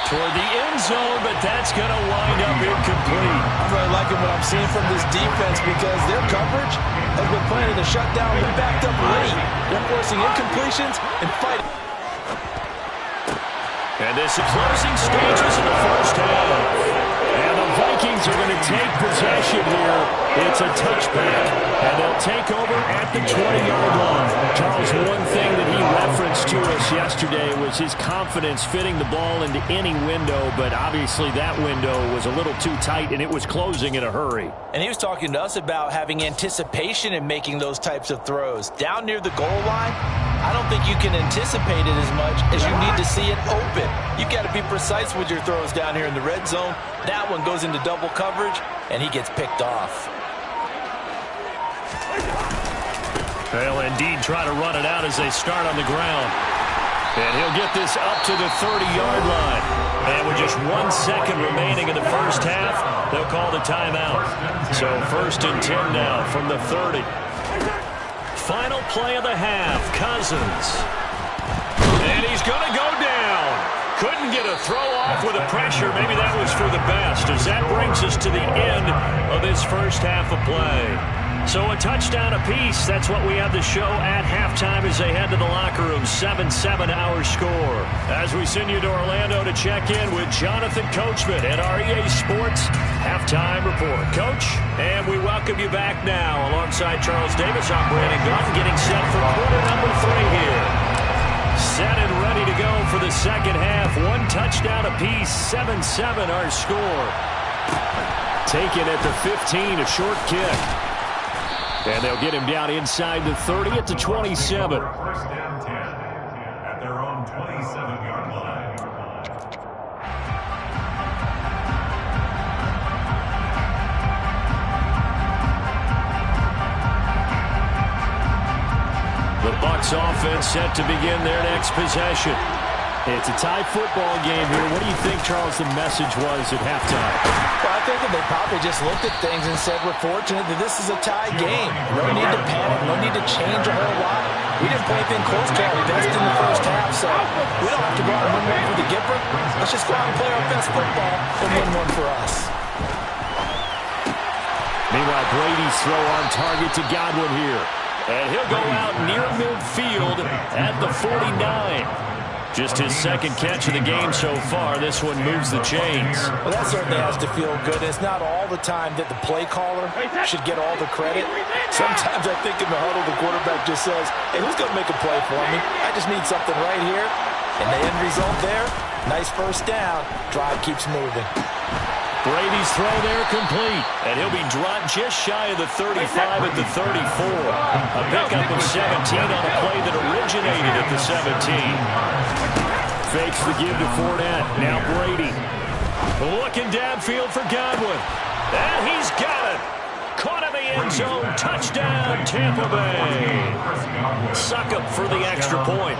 Toward the end zone, but that's going to wind up incomplete. I'm really liking what I'm seeing from this defense because their coverage has been planning to shut down and backed up late. They're forcing incompletions and fighting. And this is closing stages of the first half. And the Vikings are going to take possession here It's a touchback, and they'll take over at the 20-yard line. Charles, one thing that he referenced to us yesterday was his confidence fitting the ball into any window, but obviously that window was a little too tight, and it was closing in a hurry. And he was talking to us about having anticipation in making those types of throws. Down near the goal line, I don't think you can anticipate it as much as you need to see it open. You've got to be precise with your throws down here in the red zone. That one goes into double coverage, and he gets picked off. They'll indeed try to run it out as they start on the ground. And he'll get this up to the 30-yard line. And with just 1 second remaining in the first half, they'll call the timeout. So 1st and 10 now from the 30. Final play of the half, Cousins. And he's going to go down. Couldn't get a throw off with the pressure. Maybe that was for the best, as that brings us to the end of this first half of play. So a touchdown apiece. That's what we have to show at halftime as they head to the locker room. 7-7 our score. As we send you to Orlando to check in with Jonathan Coachman at our EA Sports Halftime Report. Coach, and we welcome you back now. Alongside Charles Davis, I'm Brandon Gunn, getting set for quarter number 3 here. Set and ready to go for the second half. 1 touchdown apiece. 7-7 our score. Taken at the 15, a short kick. And they'll get him down inside the 30 at the 27. 1st and 10 at their own 27-yard line. The Bucs offense set to begin their next possession. It's a tie football game here. What do you think, Charles, the message was at halftime? Well, I think that they probably just looked at things and said, we're fortunate that this is a tie game. No need to panic. No need to change a whole lot. We didn't play anything close to our best in the first half, so we don't have to go out and win one for the Gipper. Let's just go out and play our best football and win one for us. Meanwhile, Brady's throw on target to Godwin here. And he'll go out near midfield at the 49. Just his second catch of the game so far. This one moves the chains. Well, that certainly has to feel good. It's not all the time that the play caller should get all the credit. Sometimes I think in the huddle, the quarterback just says, hey, who's going to make a play for me? I just need something right here. And the end result there, nice first down. Drive keeps moving. Brady's throw there complete. And he'll be dropped just shy of the 35 at the 34. A pickup of 17 on a play that originated at the 17. Fakes the give to Fournette. Now Brady. Looking downfield for Godwin. And he's got it. Caught in the end zone. Touchdown, Tampa Bay. Suck up for the extra point.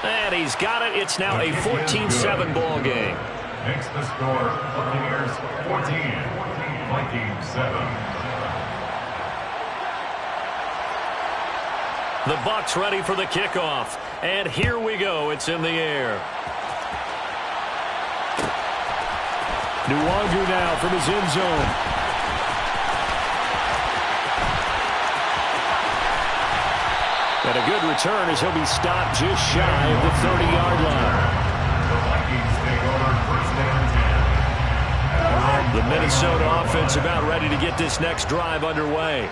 And he's got it. It's now a 14-7 ball game. Makes the score Buccaneers 14, Vikings 7. The Bucs ready for the kickoff. And here we go. It's in the air. Nwangu now from his end zone. And a good return as he'll be stopped just shy of the 30-yard line. The Vikings take over 1st and 10. The Minnesota offense about ready to get this next drive underway.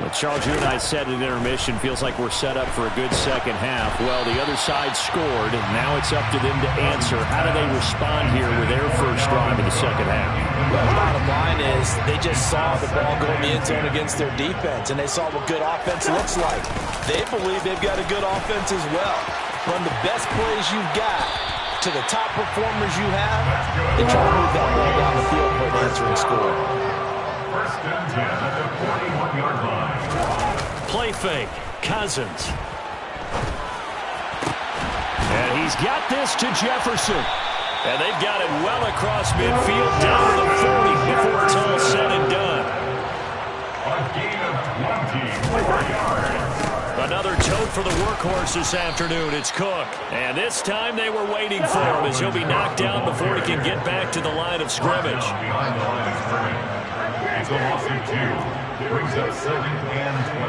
Well, Charles, you and I said at intermission, feels like we're set up for a good second half. Well, the other side scored, and now it's up to them to answer. How do they respond here with their first drive in the second half? Well, the bottom line is they just saw the ball go in the end zone against their defense, and they saw what good offense looks like. They believe they've got a good offense as well. Run the best plays you've got to the top performers you have, and try to move that ball down the field for an answering score. 1st and 10 at the 41-yard line. Play fake. Cousins. And he's got this to Jefferson. And they've got it well across midfield, down to the 40 before it's all said and done. A gain of 24 yards. Another tote for the workhorse this afternoon. It's Cook. And this time they were waiting for him as he'll be knocked down before he can get back to the line of scrimmage. Behind the line of scrimmage. It's a loss of 2. Brings up 2nd and 12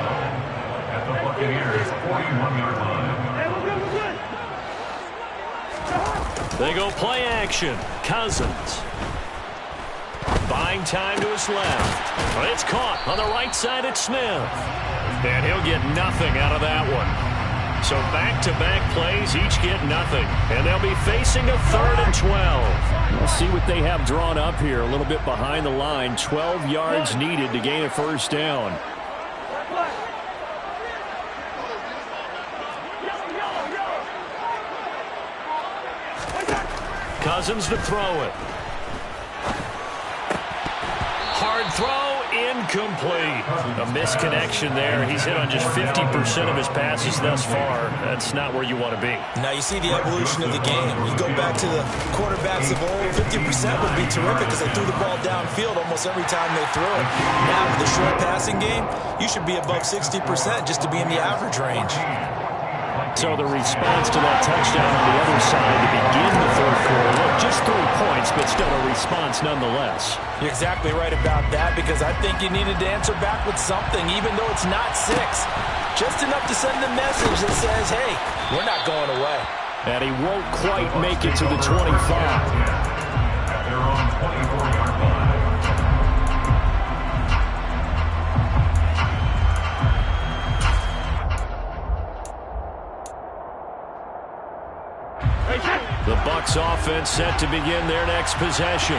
at the Buccaneers' 41-yard line. They go play action. Cousins. Buying time to his left. But it's caught on the right side at Smith. And he'll get nothing out of that one. So back-to-back plays, each get nothing. And they'll be facing a 3rd and 12. We'll see what they have drawn up here. A little bit behind the line. 12 yards needed to gain a first down. Cousins to throw it. Hard throw, incomplete. A misconnection there. He's hit on just 50% of his passes thus far. That's not where you want to be. Now you see the evolution of the game. You go back to the quarterbacks of old, 50% would be terrific because they threw the ball downfield almost every time they threw it. Now with the short passing game, you should be above 60% just to be in the average range. So the response to that touchdown on the other side to begin the third quarter. Look, just 3 points, but still a response nonetheless. You're exactly right about that because I think you needed to answer back with something, even though it's not 6. Just enough to send a message that says, hey, we're not going away. And he won't quite make it to the 25. At their own 24-yard line. The Bucs offense set to begin their next possession.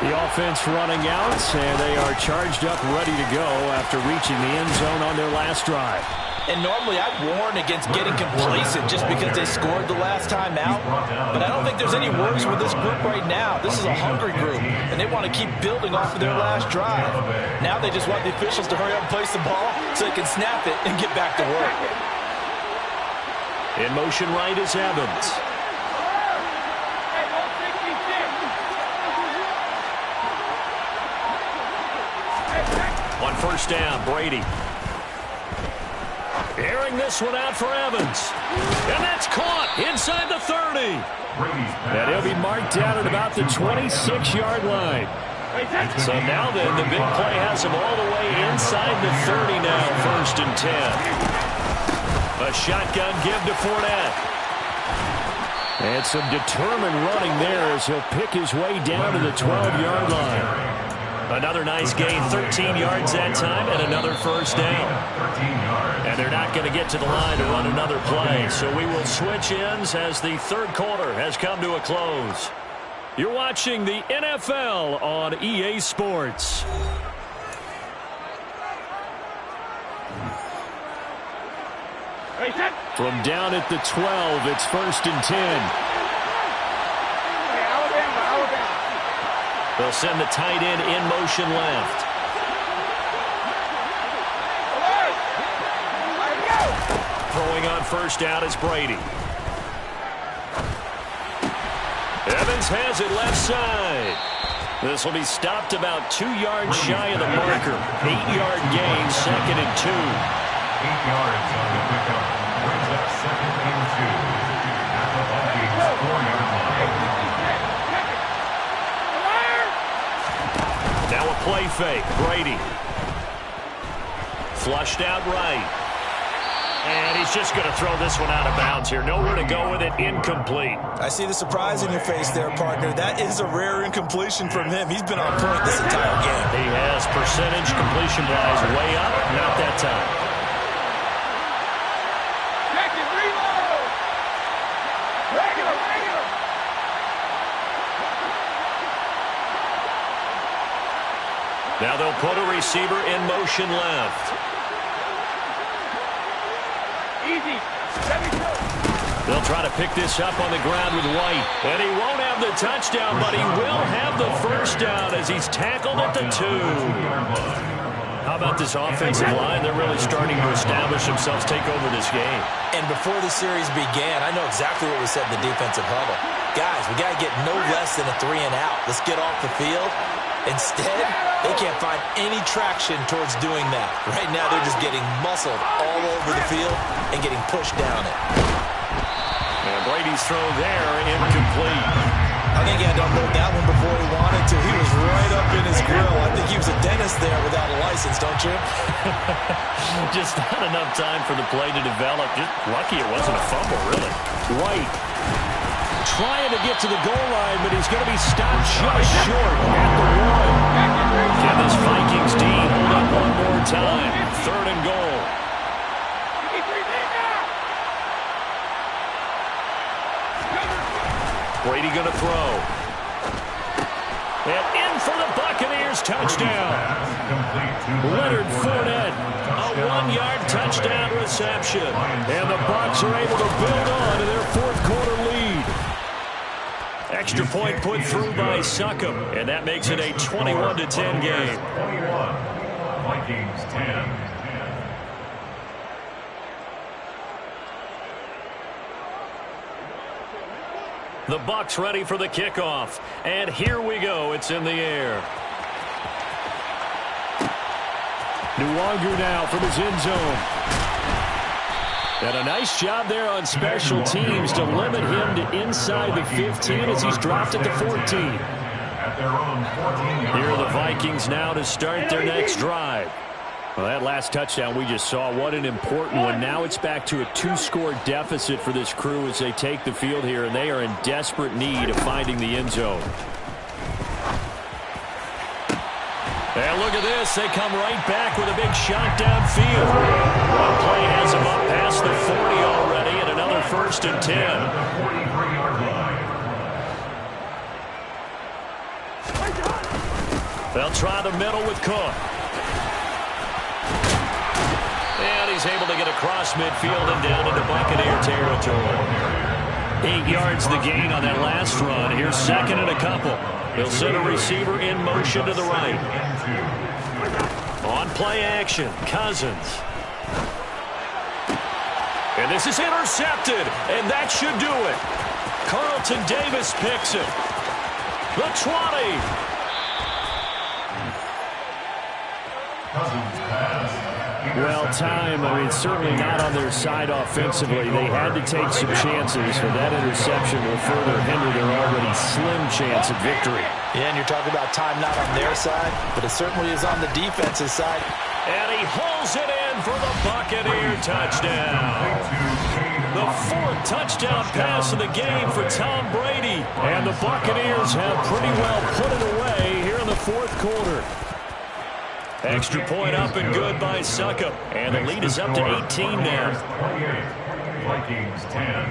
The offense running out, and they are charged up, ready to go after reaching the end zone on their last drive. And normally I'd warn against getting complacent just because they scored the last time out. But I don't think there's any worries with this group right now. This is a hungry group, and they want to keep building off of their last drive. Now they just want the officials to hurry up and place the ball so they can snap it and get back to work. In motion right is Evans. On first down, Brady. Airing this one out for Evans. And that's caught inside the 30. And he'll be marked down at about the 26-yard line. So now then, the big play has him all the way inside the 30 now, 1st and 10. A shotgun give to Fournette. And some determined running there as he'll pick his way down to the 12-yard line. Another nice gain, 13 yards that time, and another first down. And they're not going to get to the line to run another play, so we will switch ends as the third quarter has come to a close. You're watching the NFL on EA Sports. From down at the 12, it's 1st and 10. They'll send the tight end in motion left. Throwing on first down is Brady. Evans has it left side. This will be stopped about 2 yards shy of the marker. 8-yard gain, 2nd and 2. 8 yards on the pickup. Brings up 2nd and 2. At the Vikings 4-yard line. Now a play fake. Brady. Flushed out right. And he's just going to throw this one out of bounds here. Nowhere to go with it. Incomplete. I see the surprise in your face there, partner. That is a rare incompletion from him. He's been on point this entire game. He has percentage completion-wise way up. Not that time. Now they'll put a receiver in motion left. Easy. They'll try to pick this up on the ground with White. And he won't have the touchdown, but he will have the first down as he's tackled at the 2. How about this offensive line? They're really starting to establish themselves, take over this game. And before the series began, I know exactly what we said in the defensive huddle. Guys, we got to get no less than a 3 and out. Let's get off the field. Instead, they can't find any traction towards doing that. Right now, they're just getting muscled all over the field and getting pushed down it. And Brady's throw there, incomplete. I think he had to unload that one before he wanted to. He was right up in his grill. I think he was a dentist there without a license, don't you? Just not enough time for the play to develop. Just lucky it wasn't a fumble, really. White. Trying to get to the goal line, but he's going to be stopped just short at the 1. Can this Vikings D hold up one more time? 3rd and goal. Brady going to throw. And in for the Buccaneers touchdown. Leonard Fournette, a 1-yard touchdown reception. And the Bucs are able to build on to their 4th quarter lead. Extra point put through by Succop. And that makes it a 21-10 game. 21, Vikings 10. The Bucs ready for the kickoff. And here we go. It's in the air. Nwangu now from his end zone. And a nice job there on special teams to limit him to inside the 15 as he's dropped at the 14. Here are the Vikings now to start their next drive. Well, that last touchdown we just saw, what an important one. Now it's back to a 2-score deficit for this crew as they take the field here, and they are in desperate need of finding the end zone. And look at this. They come right back with a big shot downfield. One play has them up past the 40 already, and another 1st and 10. They'll try the middle with Cook. And he's able to get across midfield and down into Buccaneer territory. 8 yards the gain on that last run. Here's 2nd and a couple. He'll send a receiver in motion to the right. On play action, Cousins. And this is intercepted, and that should do it. Carlton Davis picks it. The 20. Well, time, I mean, certainly not on their side offensively. They had to take some chances, but that interception will further hinder their already slim chance at victory. Yeah, and you're talking about time not on their side, but it certainly is on the defensive side. And he hauls it in for the Buccaneer touchdown. The 4th touchdown pass of the game for Tom Brady. And the Buccaneers have pretty well put it away here in the 4th quarter. Extra point up and good by Succop. And the lead is up to 18 now. Vikings 10.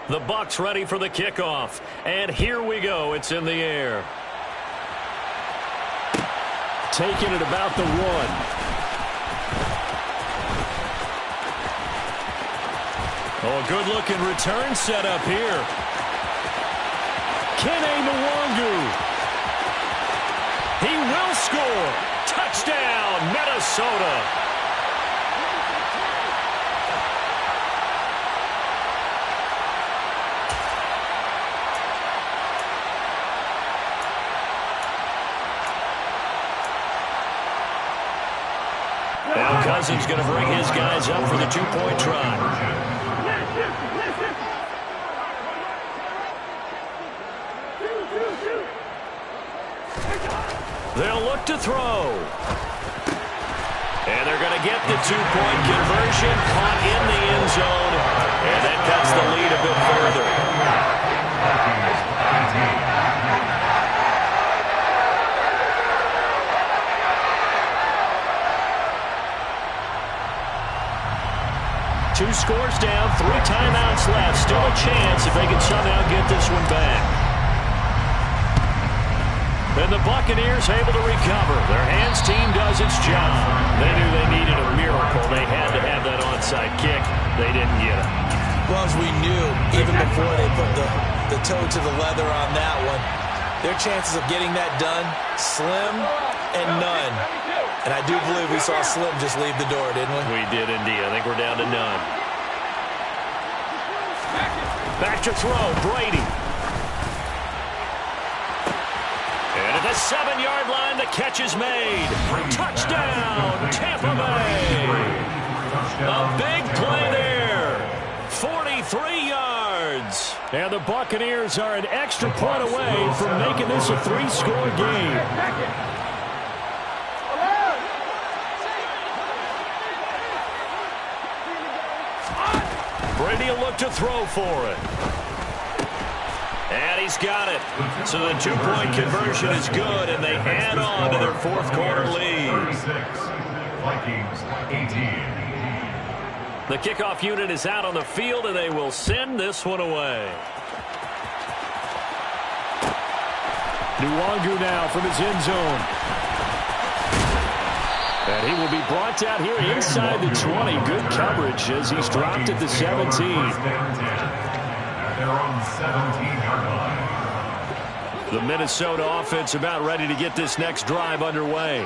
The Bucs ready for the kickoff. And here we go. It's in the air. Taking it about the 1. Oh, good-looking return set up here. Kene Nwangu. He will score. Touchdown, Minnesota. Now Cousins going to bring his guys up for the 2-point try. They'll look to throw. And they're going to get the 2-point conversion, caught in the end zone, and that cuts the lead a bit further. Two scores down, 3 timeouts left. Still a chance if they can somehow get this one back. And the Buccaneers able to recover. Their hands team does its job. They knew they needed a miracle. They had to have that onside kick. They didn't get it. Well, as we knew, even before they put the toe to the leather on that one, their chances of getting that done, slim and none. And I do believe we saw Slim just leave the door, didn't we? We did indeed. I think we're down to none. Back to throw, Brady. And at the 7-yard line, the catch is made. Touchdown, Tampa Bay. A big play there for 3 yards. And the Buccaneers are an extra point away from making this a 3-score game. Brady will look to throw for it. And he's got it. So the 2-point conversion is good, and they add on to their 4th quarter lead. 36, Vikings 18. The kickoff unit is out on the field, and they will send this one away. Nwangu now from his end zone. And he will be brought down here inside the 20. Good coverage as he's dropped at the 17. They're on 17-yard line. The Minnesota offense about ready to get this next drive underway.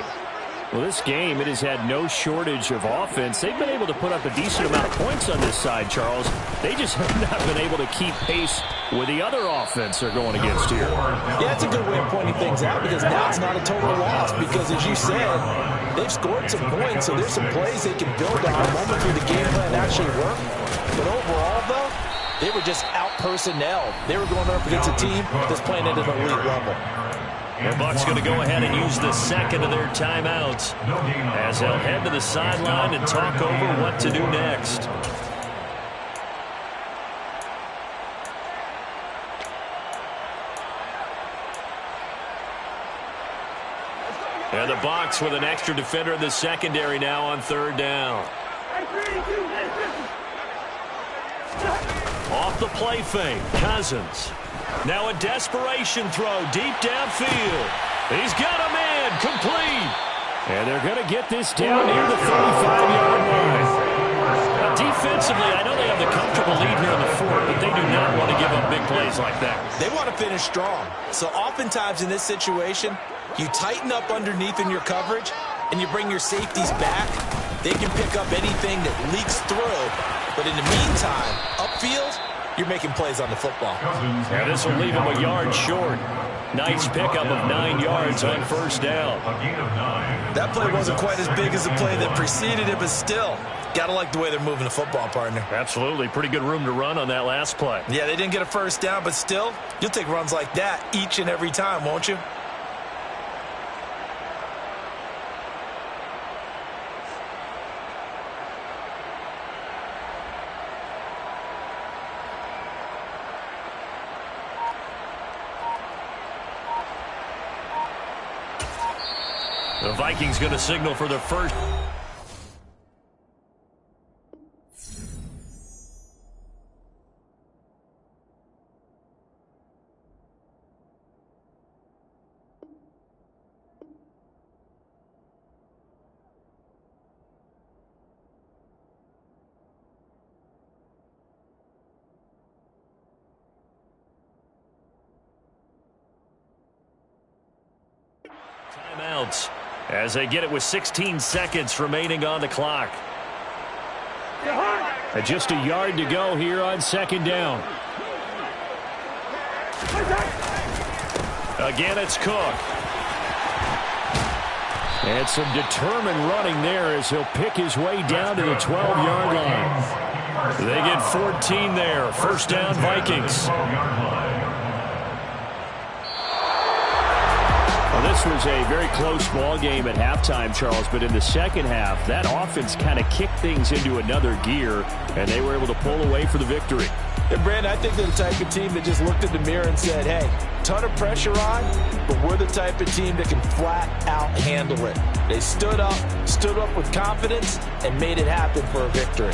Well, this game, it has had no shortage of offense. They've been able to put up a decent amount of points on this side, Charles. They just have not been able to keep pace with the other offense they're going against here. Yeah, it's a good way of pointing things out because now it's not a total loss because, as you said, they've scored some points, so there's some plays they can build on momentarily the game plan actually work. But overall, though, they were just out-personnel. They were going up against a team that's playing at an elite level. The Bucs going to go ahead and use the second of their timeouts as they'll head to the sideline and talk over what to do next. And the Bucs with an extra defender in the secondary now on 3rd down. Off the play fake, Cousins. Now a desperation throw deep downfield. He's got a man complete. And they're going to get this down near the 35-yard line. Now defensively, I know they have the comfortable lead here in the 4th, but they do not want to give up big plays like that. They want to finish strong. So oftentimes in this situation, you tighten up underneath in your coverage, and you bring your safeties back. They can pick up anything that leaks through. But in the meantime, upfield, you're making plays on the football. Yeah, this will leave him a yard short. Nice pickup of 9 yards on 1st down. That play wasn't quite as big as the play that preceded it, but still, got to like the way they're moving the football, partner. Absolutely. Pretty good room to run on that last play. Yeah, they didn't get a 1st down, but still, you'll take runs like that each and every time, won't you? The Vikings going to signal for their first. Timeouts as they get it with 16 seconds remaining on the clock. Just a yard to go here on 2nd down. Again, it's Cook. And some determined running there as he'll pick his way down to the 12-yard line. They get 14 there. 1st down, Vikings. This was a very close ball game at halftime, Charles, but in the second half, that offense kind of kicked things into another gear, and they were able to pull away for the victory. And, Brandon, I think they're the type of team that just looked in the mirror and said, hey, ton of pressure on, but we're the type of team that can flat out handle it. They stood up with confidence, and made it happen for a victory.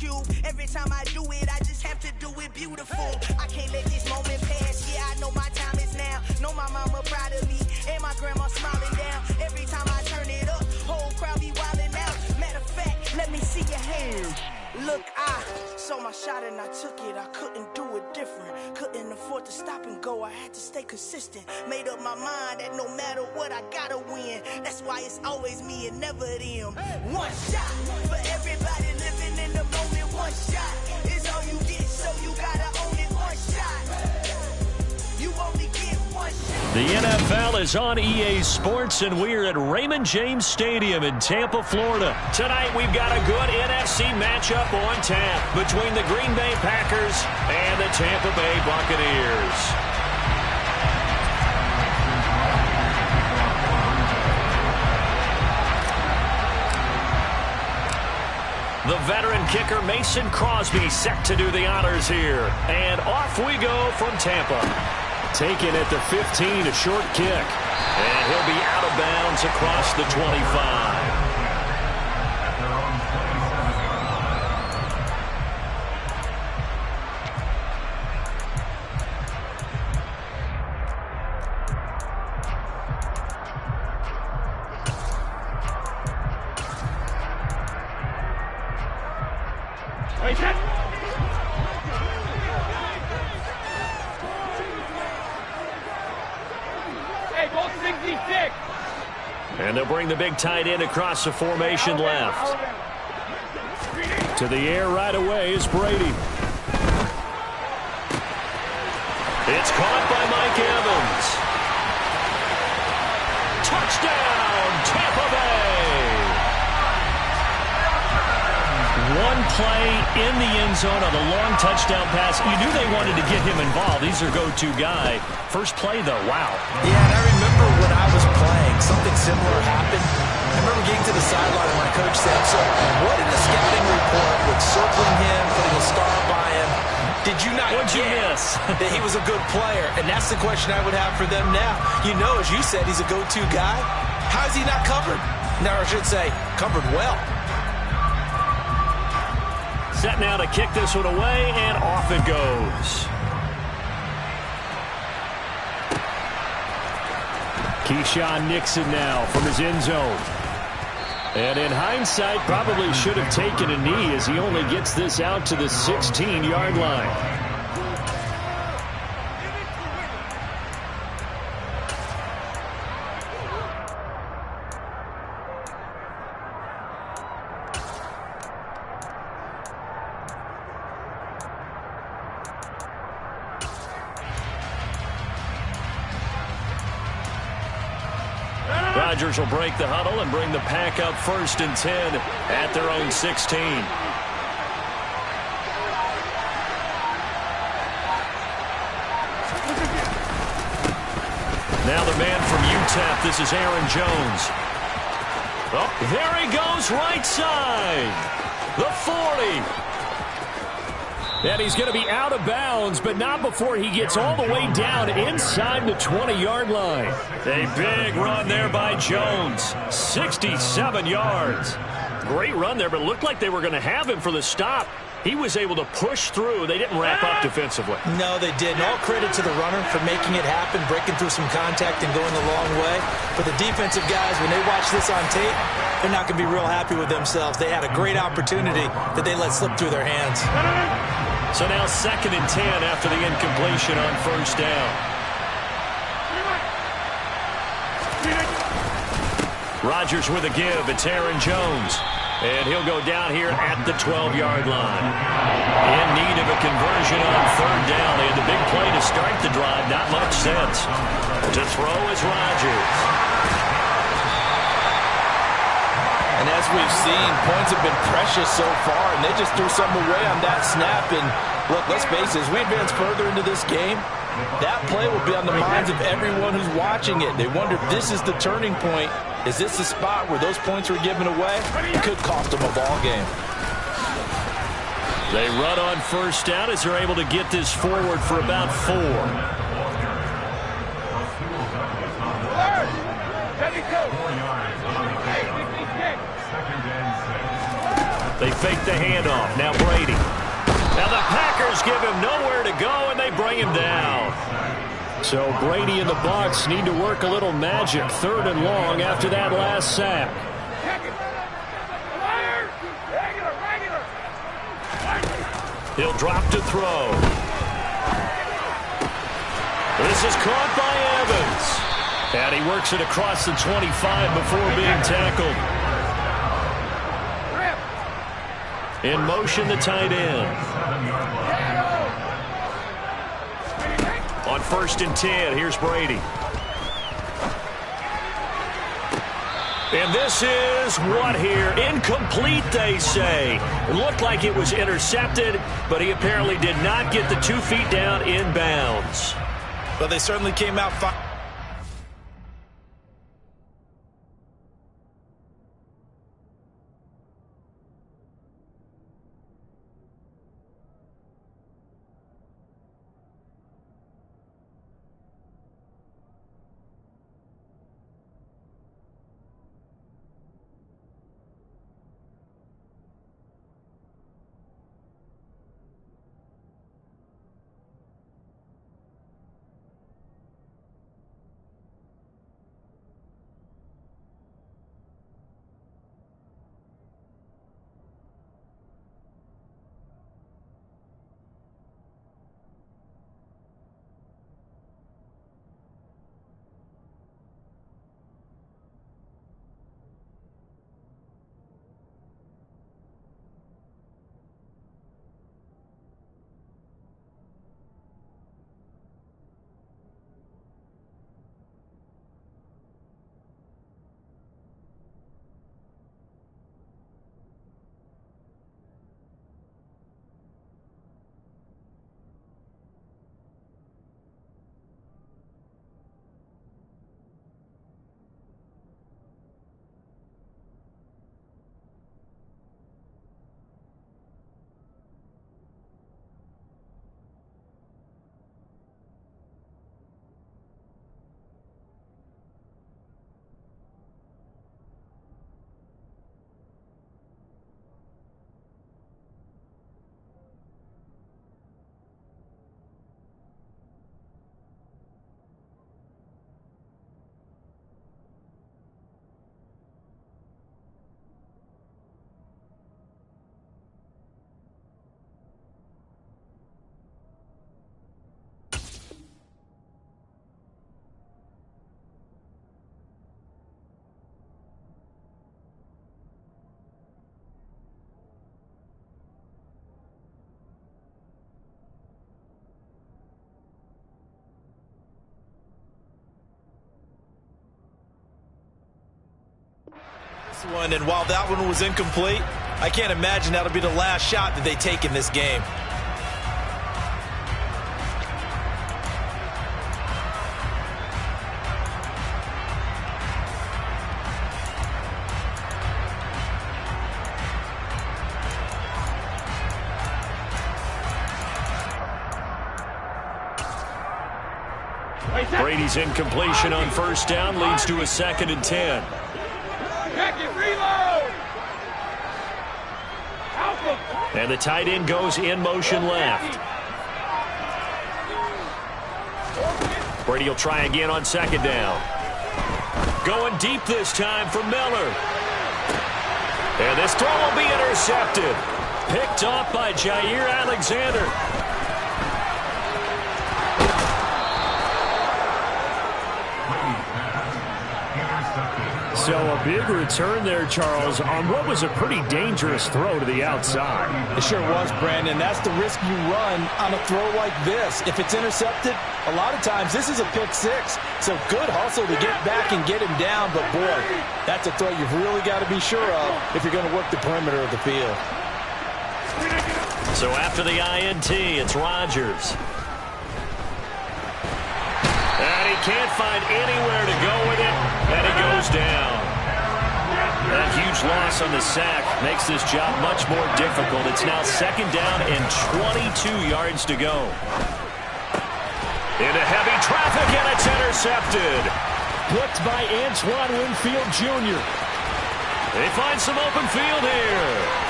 cube. Every time I do it, I just have to do it beautiful. I can't let this moment pass. Yeah, I know my time is now. Know my mama proud of me, and my grandma smiling down. Every time I turn it up, whole crowd be wildin' out. Matter of fact, let me see your hands. Look, I saw my shot and I took it. I couldn't do it different. Couldn't afford to stop and go. I had to stay consistent. Made up my mind that no matter what, I gotta win. That's why it's always me and never them. One shot for everybody living in the moment. One shot is all you get, so you gotta own it. One shot. You only get one shot. The NFL is on EA Sports, and we're at Raymond James Stadium in Tampa, Florida. Tonight, we've got a good NFC matchup on tap between the Green Bay Packers and the Tampa Bay Buccaneers. The veteran kicker Mason Crosby set to do the honors here. And off we go from Tampa. Taken at the 15, a short kick. And he'll be out of bounds across the 25. And they'll bring the big tight end across the formation left. To the air right away is Brady. It's caught by Mike Evans. Touchdown, Tampa Bay. One play in the end zone on the long touchdown pass. You knew they wanted to get him involved. He's their go-to guy. First play, though, wow. Yeah, and I remember when I was playing, something similar happened. I remember getting to the sideline and my coach said, so what in the scouting report with circling him, putting a star by him, did you not get that he was a good player? And that's the question I would have for them now. You know, as you said, he's a go-to guy. How is he not covered? No, I should say, covered well. Set now to kick this one away, and off it goes. Keyshawn Nixon now from his end zone. And in hindsight, probably should have taken a knee as he only gets this out to the 16-yard line. Rodgers will break the huddle and bring the pack up 1st and 10 at their own 16. Now the man from UTEP, this is Aaron Jones. Oh, there he goes, right side. The 40. And he's going to be out of bounds, but not before he gets all the way down inside the 20-yard line. A big run there by Jones. 67 yards. Great run there, but it looked like they were going to have him for the stop. He was able to push through. They didn't wrap up defensively. No, they didn't. All credit to the runner for making it happen, breaking through some contact and going the long way. But the defensive guys, when they watch this on tape, they're not going to be real happy with themselves. They had a great opportunity that they let slip through their hands. So now 2nd and 10 after the incompletion on 1st down. Rodgers with a give. It's Aaron Jones. And he'll go down here at the 12-yard line. In need of a conversion on 3rd down. They had the big play to start the drive. Not much sense. To throw is Rodgers. And as we've seen, points have been precious so far, and they just threw something away on that snap. And look, let's face it, as we advance further into this game, that play will be on the minds of everyone who's watching it. They wonder if this is the turning point. Is this the spot where those points were given away? It could cost them a ball game. They run on 1st down as they're able to get this forward for about 4. They fake the handoff. Now Brady. Now the Packers give him nowhere to go, and they bring him down. So Brady and the Bucs need to work a little magic, 3rd and long after that last sack. He'll drop to throw. This is caught by Evans. And he works it across the 25 before being tackled. In motion, the tight end. On 1st and 10, here's Brady. And this is what here? Incomplete, they say. It looked like it was intercepted, but he apparently did not get the 2 feet down in bounds. But they certainly came out fine. One, and while that one was incomplete, I can't imagine that'll be the last shot that they take in this game. Brady's incompletion on 1st down leads to a 2nd and 10. And the tight end goes in motion left. Brady will try again on 2nd down. Going deep this time for Miller. And this throw will be intercepted. Picked off by Jair Alexander. So a big return there, Charles, on what was a pretty dangerous throw to the outside. It sure was, Brandon. That's the risk you run on a throw like this. If it's intercepted, a lot of times this is a pick 6. So good hustle to get back and get him down. But, boy, that's a throw you've really got to be sure of if you're going to work the perimeter of the field. So after the INT, it's Rodgers. And he can't find anywhere to go with it, and he goes down. That huge loss on the sack makes this job much more difficult. It's now 2nd down and 22 yards to go. Into heavy traffic, and it's intercepted. Blitzed by Antoine Winfield Jr. They find some open field here.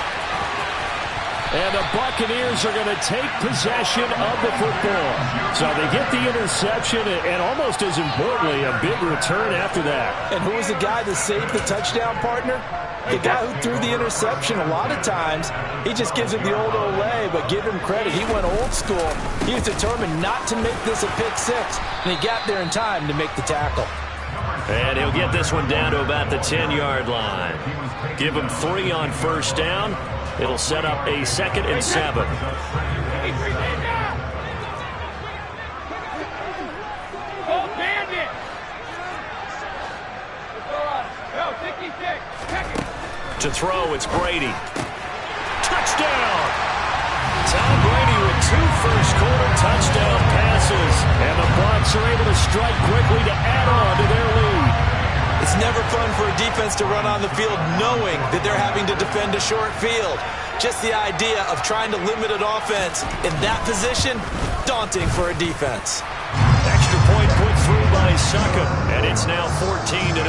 And the Buccaneers are going to take possession of the football. So they get the interception and almost as importantly, a big return after that. And who was the guy that saved the touchdown, partner? The guy who threw the interception. A lot of times, he just gives it the old Olay, but give him credit. He went old school. He was determined not to make this a pick six, and he got there in time to make the tackle. And he'll get this one down to about the 10-yard line. Give him 3 on first down. It'll set up a 2nd and 7. To throw, it's Brady. Touchdown! Tom Brady with 2 first-quarter touchdown passes. And the Bucs are able to strike quickly to add on to their lead. It's never fun for a defense to run on the field knowing that they're having to defend a short field. Just the idea of trying to limit an offense in that position, daunting for a defense. Extra point put through by Suckup, and it's now 14-0.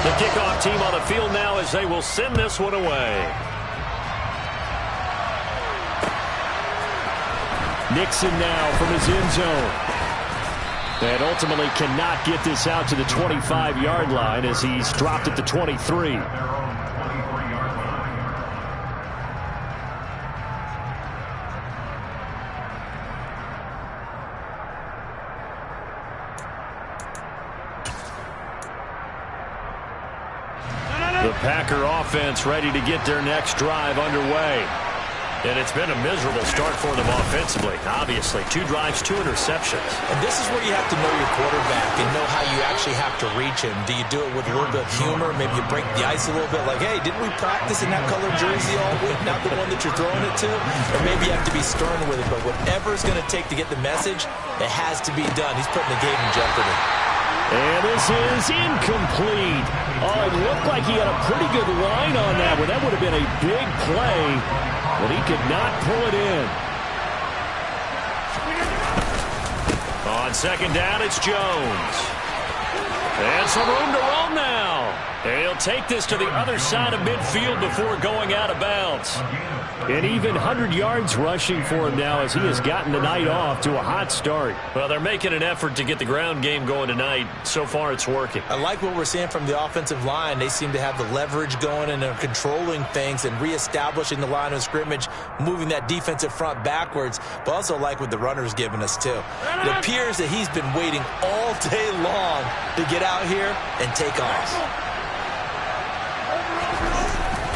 The kickoff team on the field now as they will send this one away. Nixon now from his end zone. And ultimately cannot get this out to the 25-yard line as he's dropped at the 23. The Packer offense ready to get their next drive underway. And it's been a miserable start for them offensively, obviously. 2 drives, 2 interceptions. And this is where you have to know your quarterback and know how you actually have to reach him. Do you do it with a little bit of humor? Maybe you break the ice a little bit like, hey, didn't we practice in that colored jersey all week? Not the one that you're throwing it to? Or maybe you have to be stern with it. But whatever it's going to take to get the message, it has to be done. He's putting the game in jeopardy. And this is incomplete. Oh, it looked like he had a pretty good line on that one. That would have been a big play, but he could not pull it in. On second down, it's Jones. And some room to roam now. And he'll take this to the other side of midfield before going out of bounds. And even 100 yards rushing for him now as he has gotten the night off to a hot start. Well, they're making an effort to get the ground game going tonight. So far, it's working. I like what we're seeing from the offensive line. They seem to have the leverage going and they're controlling things and reestablishing the line of scrimmage, moving that defensive front backwards, but also like what the runner's giving us, too. It appears that he's been waiting all day long to get out here and take off.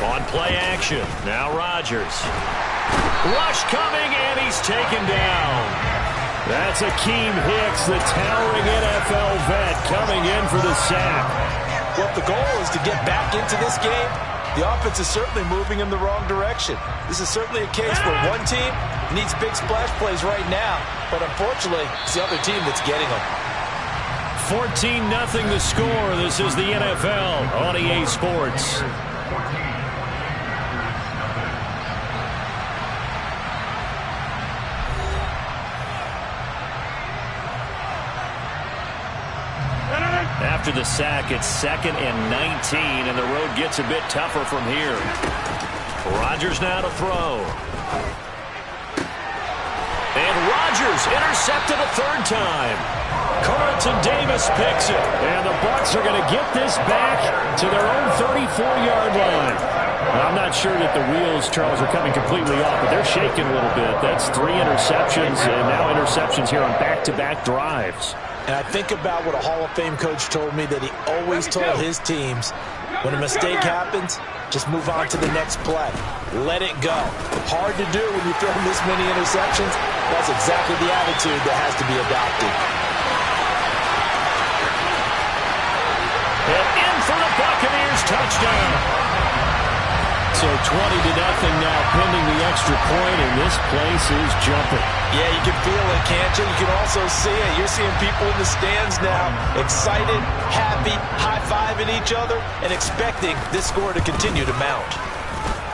On play action, now Rodgers. Rush coming, and he's taken down. That's Akeem Hicks, the towering NFL vet, coming in for the sack. Well, if the goal is to get back into this game, the offense is certainly moving in the wrong direction. This is certainly a case where one team needs big splash plays right now, but unfortunately, it's the other team that's getting them. 14-0 the score. This is the NFL on EA Sports. After the sack, it's 2nd and 19, and the road gets a bit tougher from here. Rodgers now to throw. And Rodgers intercepted a 3rd time. Carlton Davis picks it. And the Bucs are going to get this back to their own 34-yard line. Well, I'm not sure that the wheels, Charles, are coming completely off, but they're shaking a little bit. That's 3 interceptions, and now interceptions here on back-to-back drives. And I think about what a Hall of Fame coach told me that he always told his teams, when a mistake happens, just move on to the next play. Let it go. Hard to do when you throw this many interceptions. That's exactly the attitude that has to be adopted. And in for the Buccaneers touchdown. So 20-0 now pending the extra point, and this place is jumping. Yeah, you can feel it, can't you? You can also see it. You're seeing people in the stands now, excited, happy, high-fiving each other, and expecting this score to continue to mount.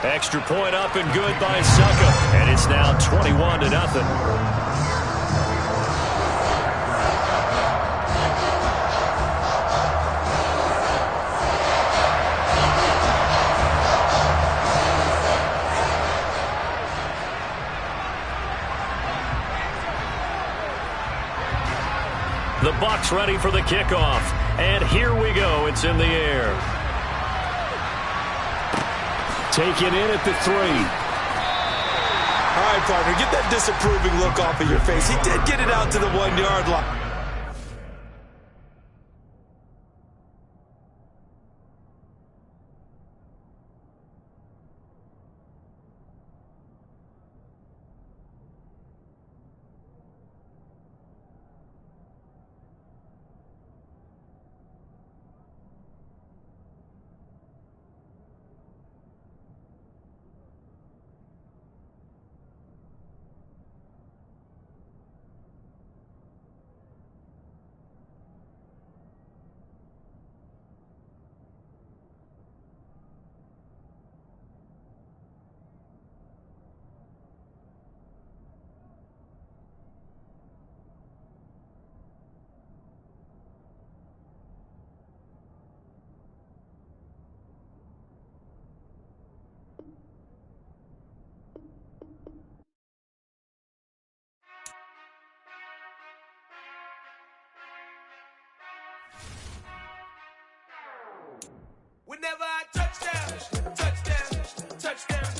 Extra point up and good by Suckup, and it's now 21-0. The Bucs ready for the kickoff. And here we go. It's in the air. Taken in at the 3. All right, partner, get that disapproving look off of your face. He did get it out to the 1-yard line. Whenever I touchdown, touchdown, touchdown.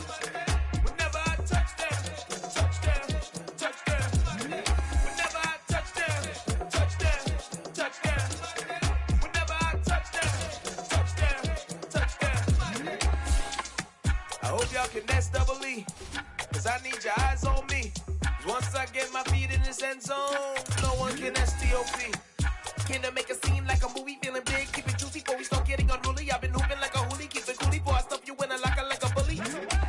Whenever I touchdown, touchdown, touchdown. Whenever I touchdown, touchdown, touchdown. Whenever I touchdown, touchdown. I hope y'all can nest double E, cause I need your eyes on me. Once I get my feet in this end zone, no one can STOP. Came to make a scene like a movie, feeling big, keep it juicy before we start getting unruly. I've been hooping like a hoolie, keep it coolie before I stuff you in a locker like a bully.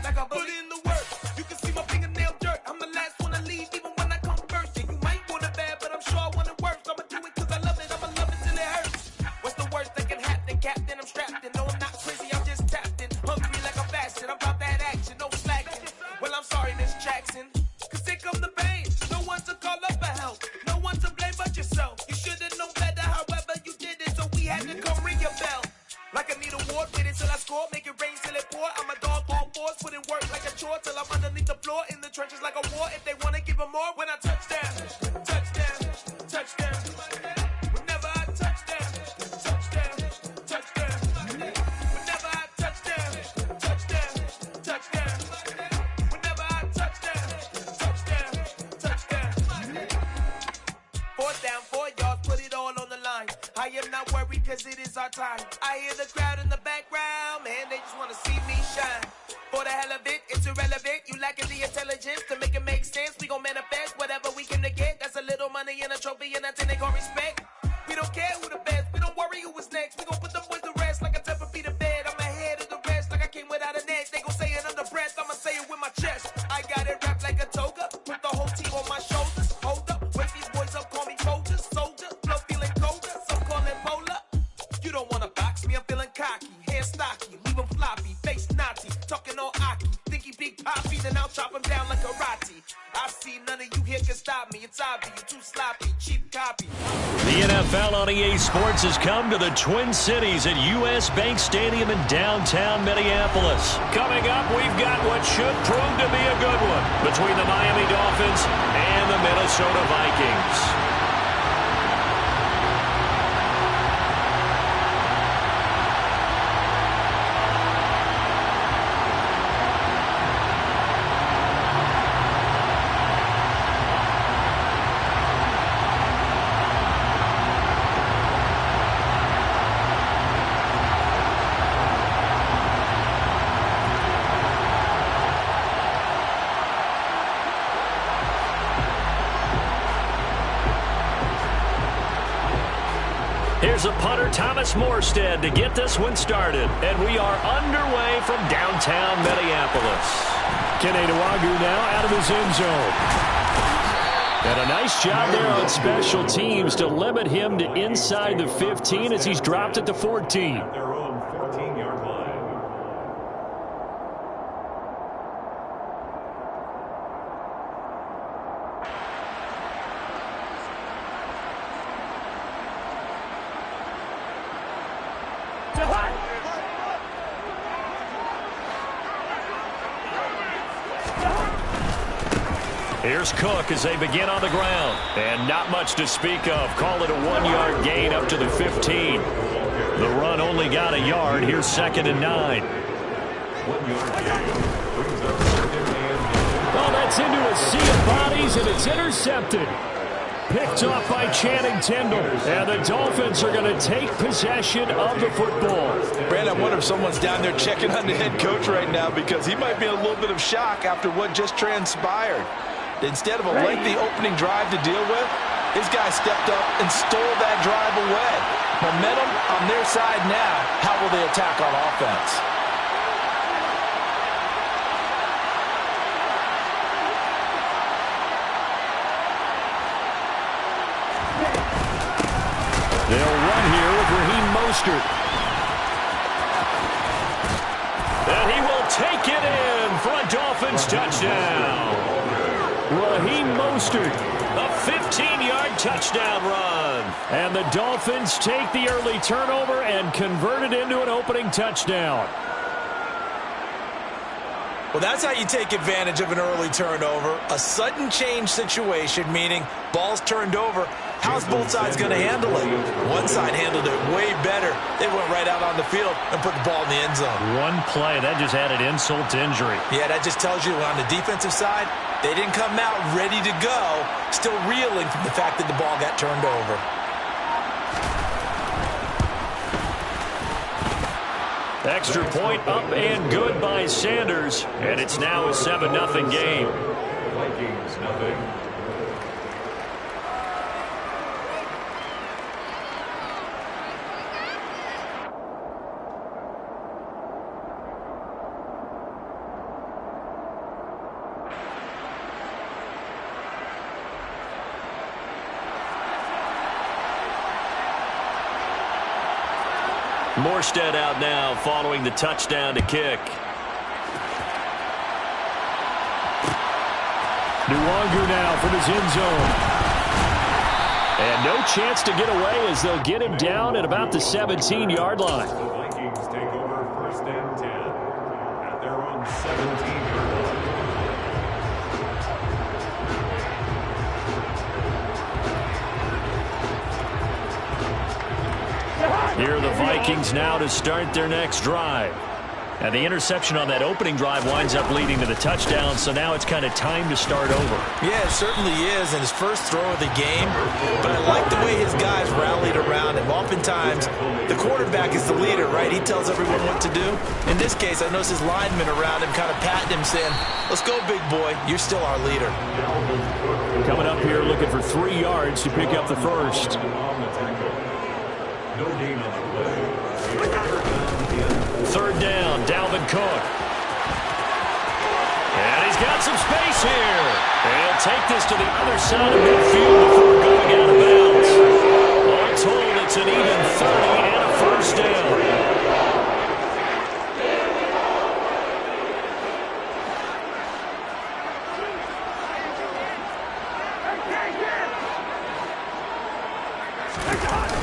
Like a bully in the work, you can see my fingernail dirt. I'm the last one to leave, even when I come first. And you might want it bad, but I'm sure I want it worse. I'ma do it cause I love it, I'ma love it till it hurts. What's the worst that can happen, Captain? I'm strapped in, no I'm not crazy, I'm just tapped in. Hungry like a fashion, I'm about that action, no slacking. Well I'm sorry, Miss Jackson, cause here come the pain. No one to call up for help, no one to blame but yourself. You should've known better, however you did it, so we had to come ring your bell. Like I need a award, with it till I score, make it rain till it pour. I'm a dog on force, put in work like a chore till I'm underneath the floor, in the trenches like a war. If they wanna give them more, when I touchdown, touchdown, touchdown. Whenever I touchdown, touchdown, touchdown. Whenever I touchdown, touchdown, touchdown. Whenever I touchdown, touchdown, touchdown. 4th down, 4 yards, put it all on the line. I am not worried cause it is our time. I hear the crowd in the background, man, they just wanna see me shine. For the hell of it, it's irrelevant. You lacking the intelligence to make it make sense. We gon' manifest whatever we came to get. That's a little money and a trophy and that's in they gon' respect. We don't care who the best, we don't worry who is next. We gon' put them boys to rest like a Tempur-Pedic to bed. I'm ahead of the rest like I came without a net. They gon' say it under breath, I'ma say it with my chest. I got it wrapped like a toga, put the whole team on my shoulders. Hold up, wake these boys up, call me soldier, soldier. Flow feeling colder, some call it polar. You don't wanna box me, I'm feeling cocky. Hair stocky, leave him floppy, face naughty. Talking all aki, think he big poppy, then I'll chop him down like karate. I see none of you here can stop me. It's obvious, you too sloppy, cheap copy. The NFL on EA Sports has come to the Twin Cities at US Bank Stadium in downtown Minneapolis. Coming up, we've got what should prove to be a good one between the Miami Dolphins and the Minnesota Vikings. Here's a punter, Thomas Morstead, to get this one started. And we are underway from downtown Minneapolis. Kenny Nwagu now out of his end zone. And a nice job there on special teams to limit him to inside the 15 as he's dropped at the 14. Their own 14-yard line. Here's Cook as they begin on the ground. And not much to speak of. Call it a 1-yard gain up to the 15. The run only got a yard. Here's 2nd and 9. Oh, that's into a sea of bodies, and it's intercepted. Picked off by Channing Tindall. And the Dolphins are going to take possession of the football. Brandon, I wonder if someone's down there checking on the head coach right now, because he might be in a little bit of shock after what just transpired. Instead of a lengthy opening drive to deal with, his guy stepped up and stole that drive away. Momentum on their side now. How will they attack on offense? They'll run here with Raheem Mostert. And he will take it in for a Dolphins touchdown. Raheem Mostert. A 15-yard touchdown run. And the Dolphins take the early turnover and convert it into an opening touchdown. Well, that's how you take advantage of an early turnover. A sudden change situation, meaning ball's turned over. How's both sides going to handle it? One side handled it way better. They went right out on the field and put the ball in the end zone. One play, that just added insult to injury. Yeah, that just tells you on the defensive side, they didn't come out ready to go, still reeling from the fact that the ball got turned over. Extra point up and good by Sanders. And it's now a 7-0 game. Vikings nothing. Morstead out now following the touchdown to kick. Nwangu now from his end zone. And no chance to get away as they'll get him down at about the 17-yard line. Vikings take over 1st and 10 at their own 17-yard line. Here are the Vikings now to start their next drive. And the interception on that opening drive winds up leading to the touchdown, so now it's kind of time to start over. Yeah, it certainly is, and his first throw of the game. But I like the way his guys rallied around him. Oftentimes, the quarterback is the leader, right? He tells everyone what to do. In this case, I noticed his linemen around him kind of patting him, saying, "Let's go, big boy. You're still our leader." Coming up here looking for 3 yards to pick up the first. No gain on the play. 3rd down, Dalvin Cook. And he's got some space here. He'll take this to the other side of midfield before going out of bounds. All told, it's an even 30 and a first down.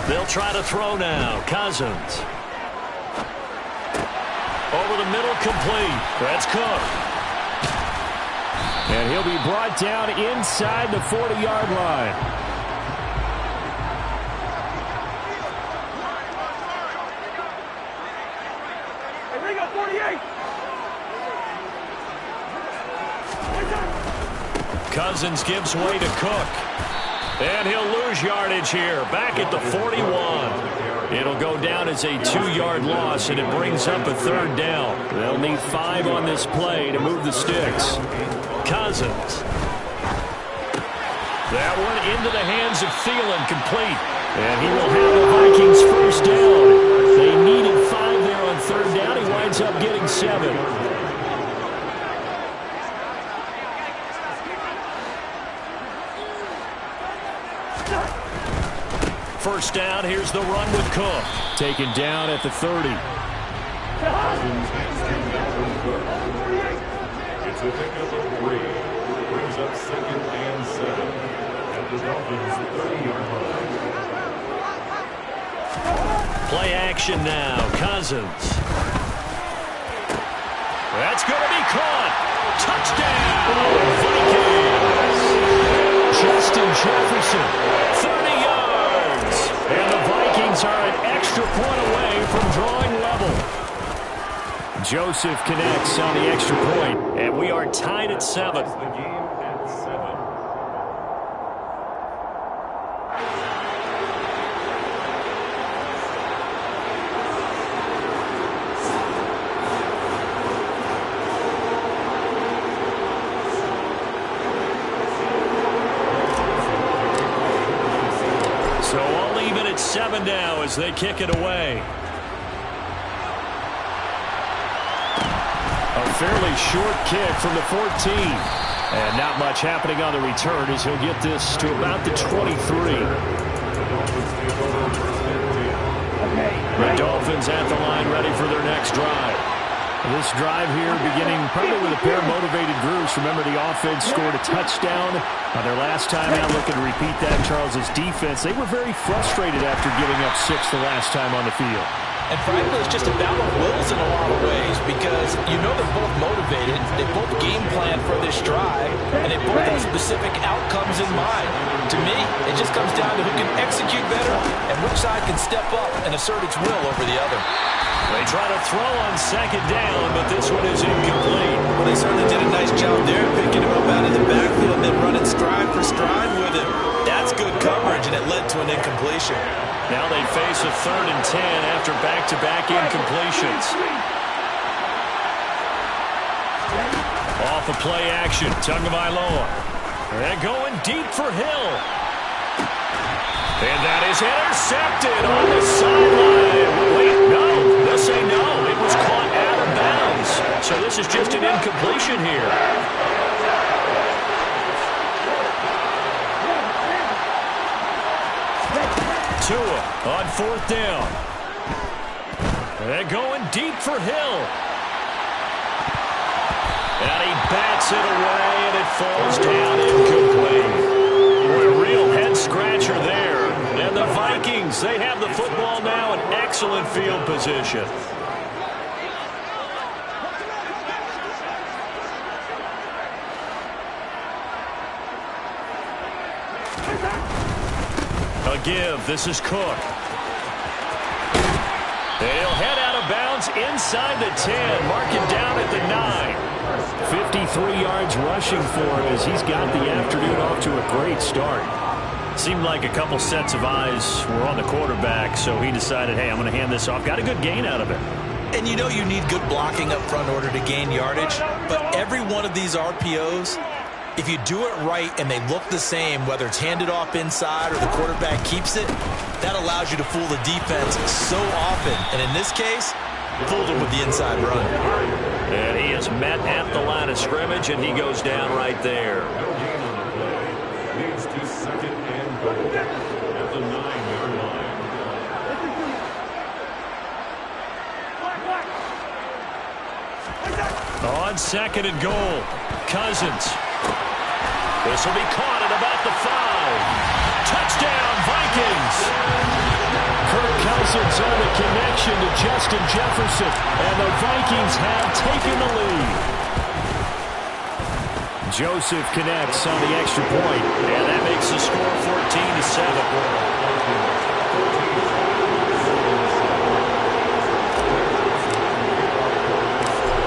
They'll try to throw now. Cousins. Over the middle, complete. That's Cook. And he'll be brought down inside the 40-yard line. Hey, bring up 48. Cousins gives way to Cook. And he'll lose yardage here. Back at the 41. It'll go down as a 2-yard loss, and it brings up a 3rd down. They'll need 5 on this play to move the sticks. Cousins. That one into the hands of Thielen, complete. And he will have the Vikings first down. They needed 5 there on 3rd down. He winds up getting 7. First down, here's the run with Cook. Taken down at the 30. It's a pickup of 3. Brings up 2nd and 7 at the Dolphins' 30-yard line. Play action now. Cousins. That's going to be caught. Touchdown, Vikings. Justin Jefferson, 30 yards. And the Vikings are an extra point away from drawing level. Joseph connects on the extra point, and we are tied at 7. So all even at 7 now as they kick it away. A fairly short kick from the 14. And not much happening on the return as he'll get this to about the 23. The Dolphins at the line ready for their next drive. This drive here beginning probably with a pair of motivated groups. Remember, the offense scored a touchdown on their last time out. Looking to repeat that. Charles's defense, they were very frustrated after giving up 6 the last time on the field. And frankly, it's just a battle of wills in a lot of ways because you know they're both motivated, they both game plan for this drive, and they both have specific outcomes in mind. To me, it just comes down to who can execute better and which side can step up and assert its will over the other. They try to throw on second down, but this one is incomplete. Well, they certainly did a nice job there picking him up out of the backfield and then running stride for stride with him. That's good coverage, and it led to an incompletion. Now they face a 3rd and 10 after back-to-back incompletions. Off a play action, Tagovailoa. They're going deep for Hill. And that is intercepted on the sideline. Wait, no. They'll say no. It was caught out of bounds. So this is just an incompletion here. Tua on 4th down. They're going deep for Hill. And he bats it away, and it falls down incomplete. A real head-scratcher there. And the Vikings, they have the football now in excellent field position. A give. This is Cook. He'll head out of bounds inside the 10. Mark him down at the 9. 53 yards rushing for him as he's got the afternoon off to a great start. Seemed like a couple sets of eyes were on the quarterback, so he decided, hey, I'm going to hand this off. Got a good gain out of it. And you know you need good blocking up front in order to gain yardage, but every one of these RPOs, if you do it right and they look the same, whether it's handed off inside or the quarterback keeps it, that allows you to fool the defense so often. And in this case, fooled them with the inside run. And he is met at the line of scrimmage, and he goes down right there. Leads to 2nd and goal at the 9-yard line. On 2nd and goal, Cousins. This will be caught at about the 5. Touchdown, Vikings! Kirk Cousins on the connection to Justin Jefferson, and the Vikings have taken the lead. Joseph connects on the extra point, and that makes the score 14-7.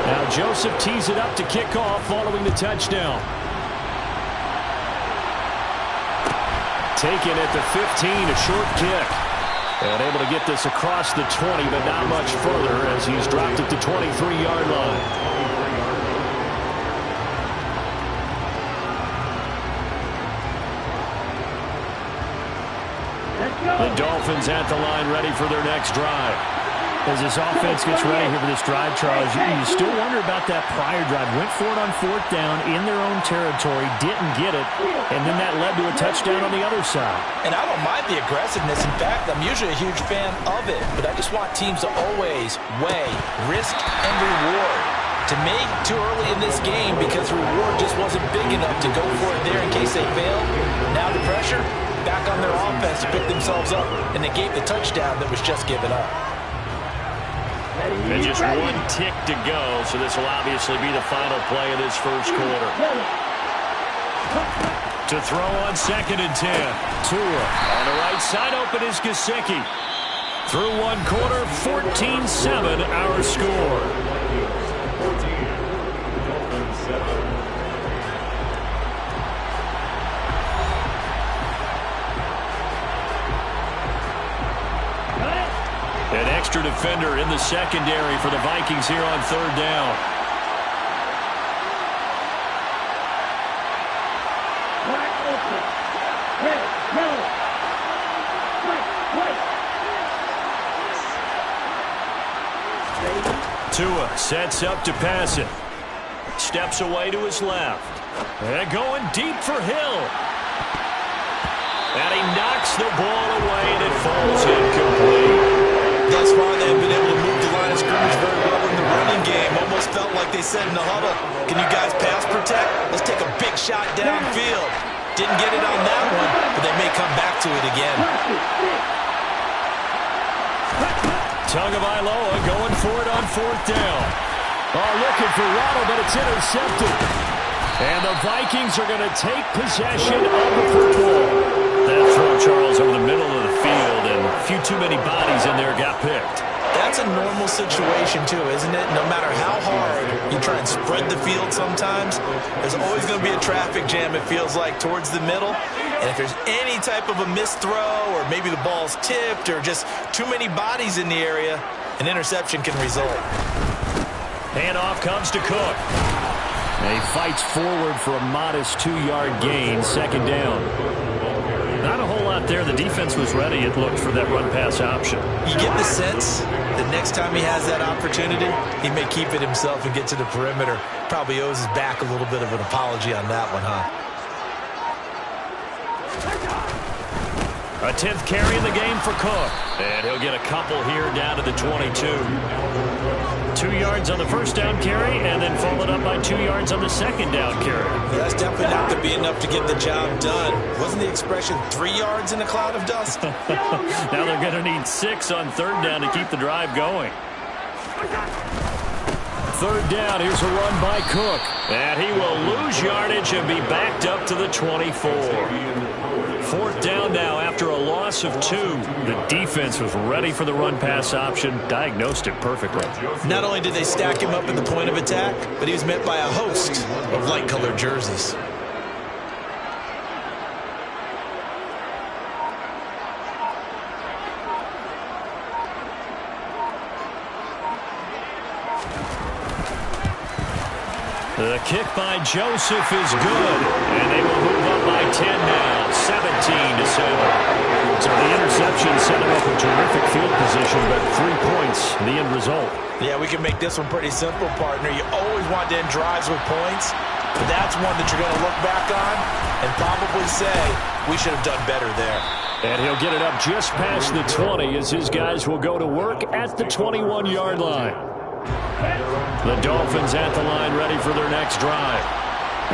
Now Joseph tees it up to kick off following the touchdown. Taken at the 15, a short kick. And able to get this across the 20, but not much further as he's dropped it to 23-yard line. The Dolphins at the line ready for their next drive. As this offense gets ready here for this drive, Charles, you still wonder about that prior drive. Went for it on 4th down in their own territory, didn't get it, and then that led to a touchdown on the other side. And I don't mind the aggressiveness. In fact, I'm usually a huge fan of it, but I just want teams to always weigh risk and reward. To me, too early in this game because the reward just wasn't big enough to go for it there in case they failed. Now the pressure, back on their offense to pick themselves up, and they gave the touchdown that was just given up. And just 1 tick to go, so this will obviously be the final play of this first quarter. To throw on 2nd and 10. Tua on the right side. Open is Gesicki. Through one quarter, 14-7 our score. An extra defender in the secondary for the Vikings here on 3rd down. Tua sets up to pass it. Steps away to his left. And going deep for Hill. And he knocks the ball away, and it falls incomplete. Thus far, they've been able to move the line of scrimmage very well in the running game. Almost felt like they said in the huddle, can you guys pass protect? Let's take a big shot downfield. Didn't get it on that one, but they may come back to it again. Tagovailoa going for it on 4th down. Oh, looking for Waddle, but it's intercepted. And the Vikings are going to take possession of the football. That throw, Charles, over the middle of the field, and a few too many bodies in there got picked. That's a normal situation, too, isn't it? No matter how hard you try and spread the field sometimes, there's always going to be a traffic jam, it feels like, towards the middle. And if there's any type of a missed throw, or maybe the ball's tipped, or just too many bodies in the area, an interception can result. Handoff comes to Cook. And he fights forward for a modest 2-yard gain, 2nd down. Not a whole lot there. The defense was ready, it looked, for that run-pass option. You get the sense that next time he has that opportunity, he may keep it himself and get to the perimeter. Probably owes his back a little bit of an apology on that one, huh? A 10th carry in the game for Cook. And he'll get a couple here down to the 22. 2 yards on the 1st down carry, and then followed up by 2 yards on the 2nd down carry. Yeah, that's definitely not going to be enough to get the job done. Wasn't the expression 3 yards in a cloud of dust? Now they're going to need 6 on 3rd down to keep the drive going. 3rd down, here's a run by Cook. And he will lose yardage and be backed up to the 24. 4th down now after a loss of 2. The defense was ready for the run-pass option, diagnosed it perfectly. Not only did they stack him up at the point of attack, but he was met by a host of light-colored jerseys. The kick by Joseph is good, and they will move up by 10 now, 17-7. So the interception set him up a terrific field position, but 3 points, the end result. Yeah, we can make this one pretty simple, partner. You always want to end drives with points, but that's one that you're going to look back on and probably say, we should have done better there. And he'll get it up just past the 20 as his guys will go to work at the 21-yard line. The Dolphins at the line ready for their next drive.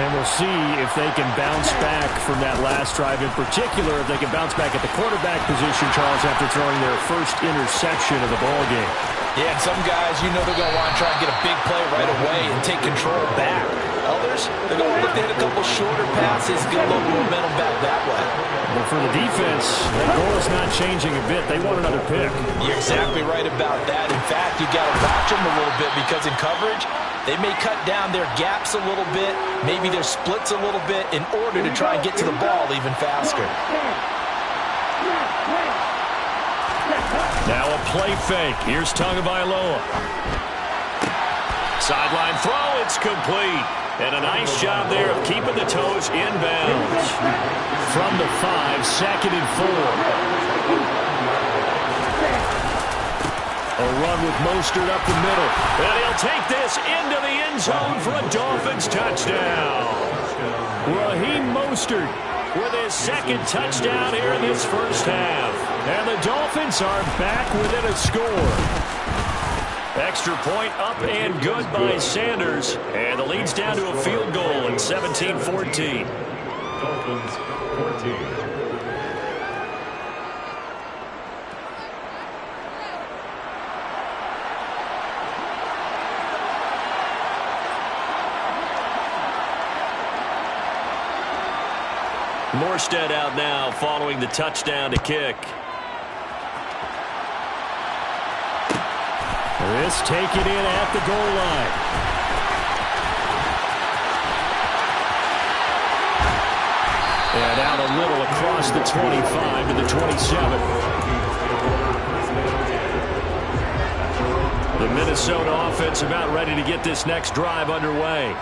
And we'll see if they can bounce back from that last drive. In particular, if they can bounce back at the quarterback position, Charles, after throwing their first interception of the ball game. Yeah, and some guys, you know they're going to want to try and get a big play right away and take control back. Others, they're going to look to hit a couple shorter passes, get a little momentum back that way. But for the defense, that goal is not changing a bit. They want another pick. You're exactly right about that. In fact, you got to watch them a little bit because in coverage, they may cut down their gaps a little bit, maybe their splits a little bit in order to try and get to the ball even faster. Now a play fake. Here's Tagovailoa. Sideline throw, it's complete. And a nice job there of keeping the toes inbounds. From the 5, 2nd and 4. A run with Mostert up the middle. And he'll take this into the end zone for a Dolphins touchdown. Raheem Mostert with his 2nd touchdown here in this first half. And the Dolphins are back within a score. Extra point up and good by Sanders. And the lead's down to a field goal at 17-14. Dolphins 14. Morstead out now following the touchdown to kick. This taken in at the goal line. And out a little across the 25 to the 27. The Minnesota offense about ready to get this next drive underway.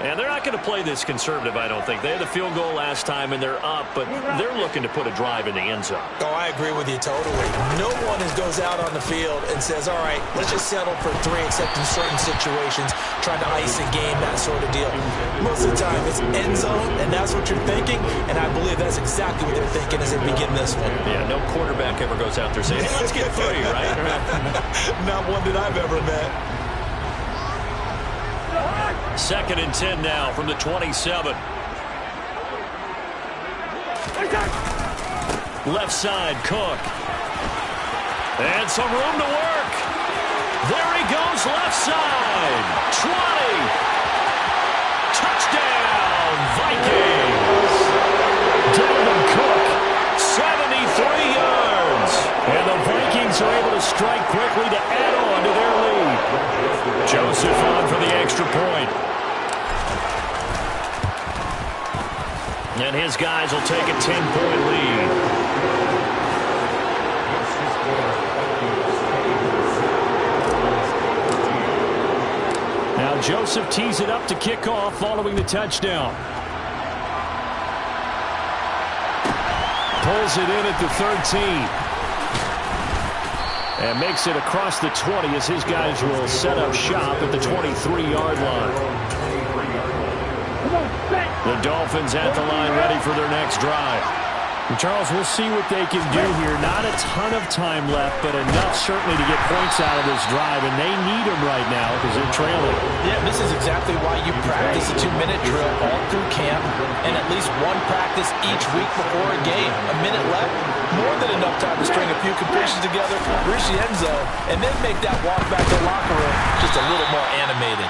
And they're not going to play this conservative, I don't think. They had the field goal last time, and they're up, but they're looking to put a drive in the end zone. Oh, I agree with you totally. No one goes out on the field and says, all right, let's just settle for 3, except in certain situations, trying to ice a game, that sort of deal. Most of the time, it's end zone, and that's what you're thinking, and I believe that's exactly what they're thinking as they begin this one. Yeah, no quarterback ever goes out there saying, hey, let's get 3, right? Not one that I've ever met. 2nd and 10 now from the 27. Left side, Cook. And some room to work. There he goes, left side. 20. Touchdown, Vikings. Dalvin Cook, 73 yards. And the Vikings are able to strike quickly to add on to their lead. Joseph on for the extra point. And his guys will take a 10-point lead. Now Joseph tees it up to kick off following the touchdown. Pulls it in at the 13. And makes it across the 20 as his guys will set up shop at the 23-yard line. The Dolphins at the line ready for their next drive. And Charles, we'll see what they can do here. Not a ton of time left, but enough certainly to get points out of this drive, and they need them right now because they're trailing. Yeah, this is exactly why you practice a 2-minute drill all through camp and at least one practice each week before a game. A minute left, more than enough time to string a few completions together, reach the end zone, and then make that walk back to the locker room just a little more animated.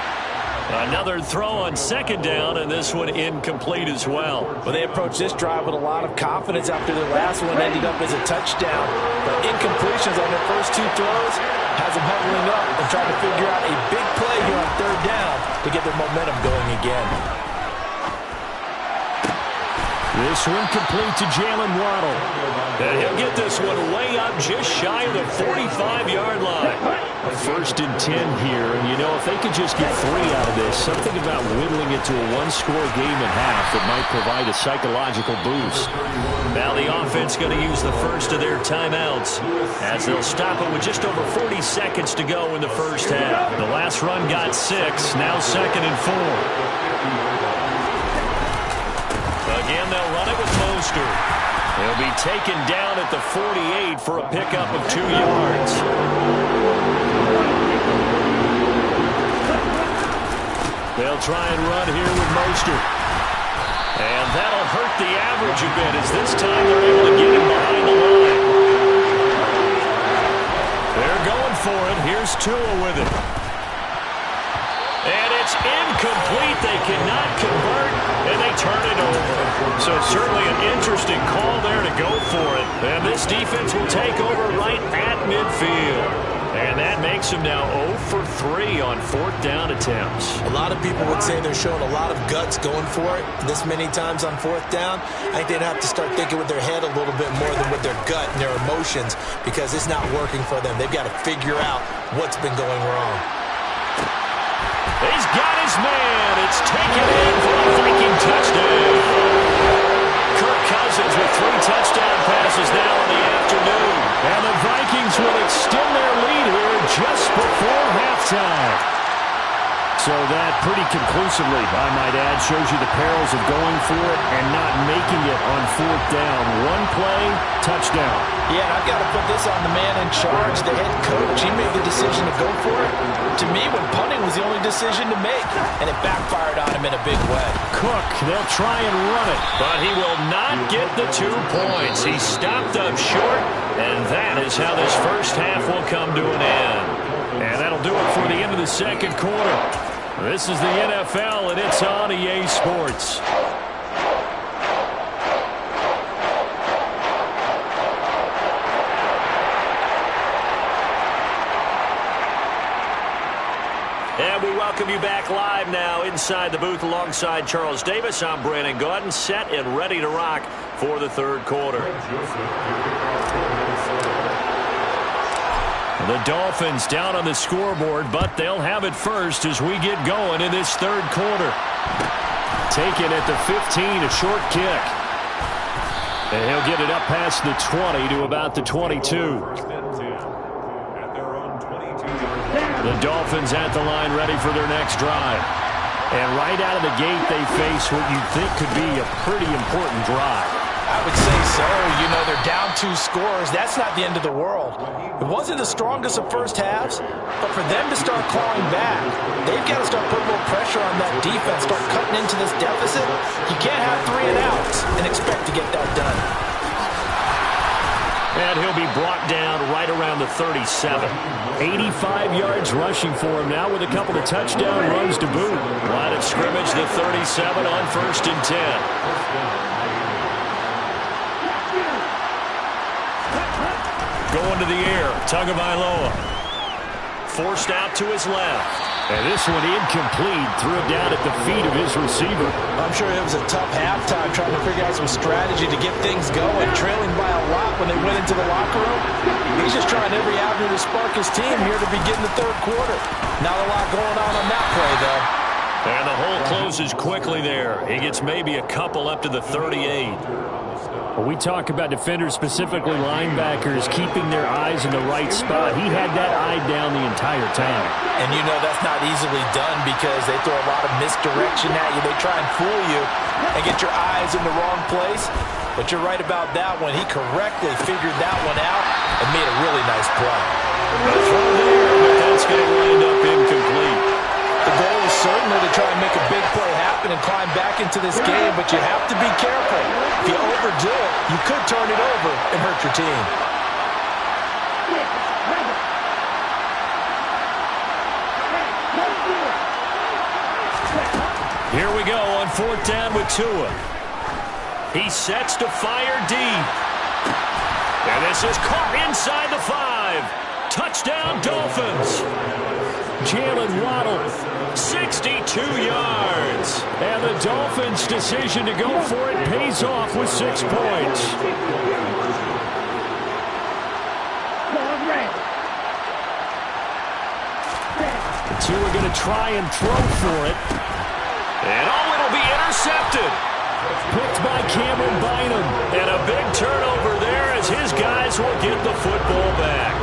Another throw on 2nd down, and this one incomplete as well. Well, they approached this drive with a lot of confidence after their last one ended up as a touchdown. But incompletions on their first 2 throws has them huddling up and trying to figure out a big play here on 3rd down to get their momentum going again. This one complete to Jalen Waddle. And he'll get this one way up just shy of the 45-yard line. 1st and 10 here, and you know, if they could just get 3 out of this, something about whittling it to a 1-score game at half that might provide a psychological boost. Now the offense going to use the first of their timeouts as they'll stop it with just over 40 seconds to go in the first half. The last run got 6, now 2nd and 4. Again, they'll run it with Mostert. He'll be taken down at the 48 for a pickup of 2 yards. They'll try and run here with Mostert. And that'll hurt the average a bit as this time they're able to get him behind the line. They're going for it. Here's Tua with it. And it's incomplete. They cannot convert, and they turn it over. So certainly an interesting call there to go for it. And this defense will take over right at midfield. And that makes him now 0 for 3 on 4th down attempts. A lot of people would say they're showing a lot of guts going for it this many times on 4th down. I think they'd have to start thinking with their head a little bit more than with their gut and their emotions because it's not working for them. They've got to figure out what's been going wrong. He's got his man. It's taken in for a Viking touchdown. Kirk Cousins with 3 touchdown passes now in the afternoon. And the Vikings will extend their lead here just before halftime. So that pretty conclusively, I might add, shows you the perils of going for it and not making it on 4th down. 1 play, touchdown. Yeah, and I've got to put this on the man in charge, the head coach. He made the decision to go for it. To me, when punting was the only decision to make, and it backfired on him in a big way. Cook, they'll try and run it. But he will not get the 2 points. He stopped up short, and that is how this first half will come to an end. And that'll do it for the end of the 2nd quarter. This is the NFL, and it's on EA Sports. And we welcome you back live now inside the booth alongside Charles Davis. I'm Brandon Gaudin, set and ready to rock for the third quarter. The Dolphins down on the scoreboard, but they'll have it first as we get going in this third quarter. Taken at the 15, a short kick. And he'll get it up past the 20 to about the 22. The Dolphins at the line ready for their next drive. And right out of the gate, they face what you'd think could be a pretty important drive. I would say so. You know, they're down 2 scores. That's not the end of the world. It wasn't the strongest of first halves, but for them to start clawing back, they've got to start putting a little pressure on that defense, start cutting into this deficit. You can't have 3 and outs and expect to get that done. And he'll be brought down right around the 37. 85 yards rushing for him now with a couple of touchdown runs to boot. Line of scrimmage, the 37 on 1st and 10. Going to the air, Tagovailoa. Forced out to his left. And this one incomplete. Threw it down at the feet of his receiver. I'm sure it was a tough halftime trying to figure out some strategy to get things going. Trailing by a lot when they went into the locker room. He's just trying every avenue to spark his team here to begin the third quarter. Not a lot going on that play, though. And the hole closes quickly there. He gets maybe a couple up to the 38. When we talk about defenders, specifically linebackers, keeping their eyes in the right spot, he had that eye down the entire time. And you know that's not easily done because they throw a lot of misdirection at you. They try and fool you and get your eyes in the wrong place. But you're right about that one. He correctly figured that one out and made a really nice play. The throw there, but that's going to wind up incomplete. The goal is certainly to try and make a big play happen and climb back into this game, but you have to be careful. If you overdo it, you could turn it over and hurt your team. Here we go on 4th down with Tua. He sets to fire deep. And this is caught inside the 5. Touchdown, Dolphins. Jalen Waddle, 62 yards. And the Dolphins' decision to go for it pays off with 6 points. The 2 are going to try and throw for it. And it'll be intercepted. Picked by Cameron Bynum. And a big turnover there as his guys will get the football back.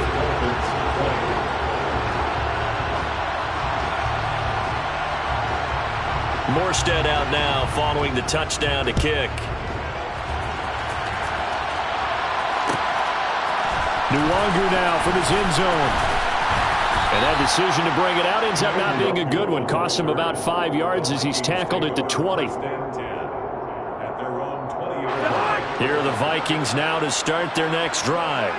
Morstead out now following the touchdown to kick. Nwangu now from his end zone. And that decision to bring it out ends up not being a good one. Cost him about 5 yards as he's tackled at the 20. Here are the Vikings now to start their next drive.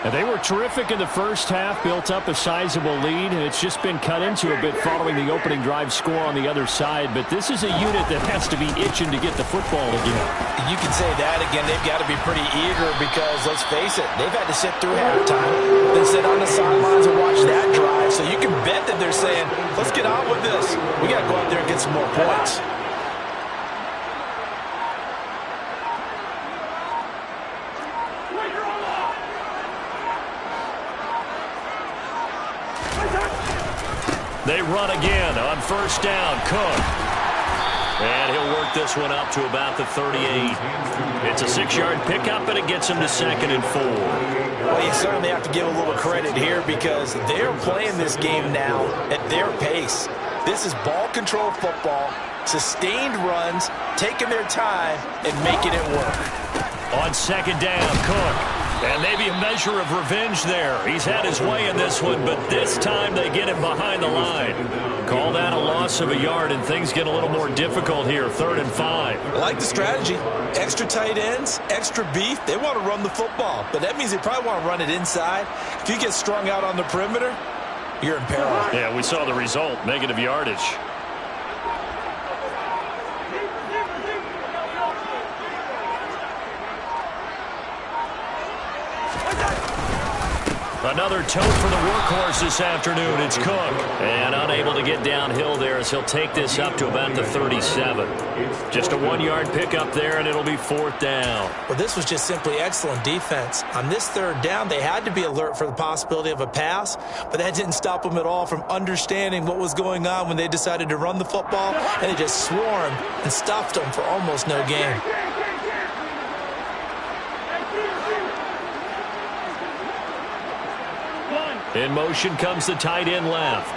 And they were terrific in the first half, built up a sizable lead, and it's just been cut into a bit following the opening drive score on the other side. But this is a unit that has to be itching to get the football again. You can say that again. They've got to be pretty eager because, let's face it, they've had to sit through halftime, then sit on the sidelines and watch that drive. So you can bet that they're saying, let's get on with this. We got to go out there and get some more points. They run again on 1st down. Cook. And he'll work this one up to about the 38. It's a 6-yard pickup, and it gets him to 2nd and 4. Well, you certainly have to give a little credit here because they're playing this game now at their pace. This is ball control football, sustained runs, taking their time, and making it work. On 2nd down, Cook. And maybe a measure of revenge there. He's had his way in this one, but this time they get him behind the line. Call that a loss of a yard, and things get a little more difficult here. 3rd and 5. I like the strategy. Extra tight ends, extra beef. They want to run the football, but that means they probably want to run it inside. If you get strung out on the perimeter, you're in peril. Yeah, we saw the result. Negative yardage. Another tote for the workhorse this afternoon. It's Cook. And unable to get downhill there as he'll take this up to about the 37. Just a 1-yard pickup there, and it'll be 4th down. Well, this was just simply excellent defense. On this 3rd down, they had to be alert for the possibility of a pass, but that didn't stop them at all from understanding what was going on when they decided to run the football, and they just swarmed and stopped them for almost no gain. In motion comes the tight end left.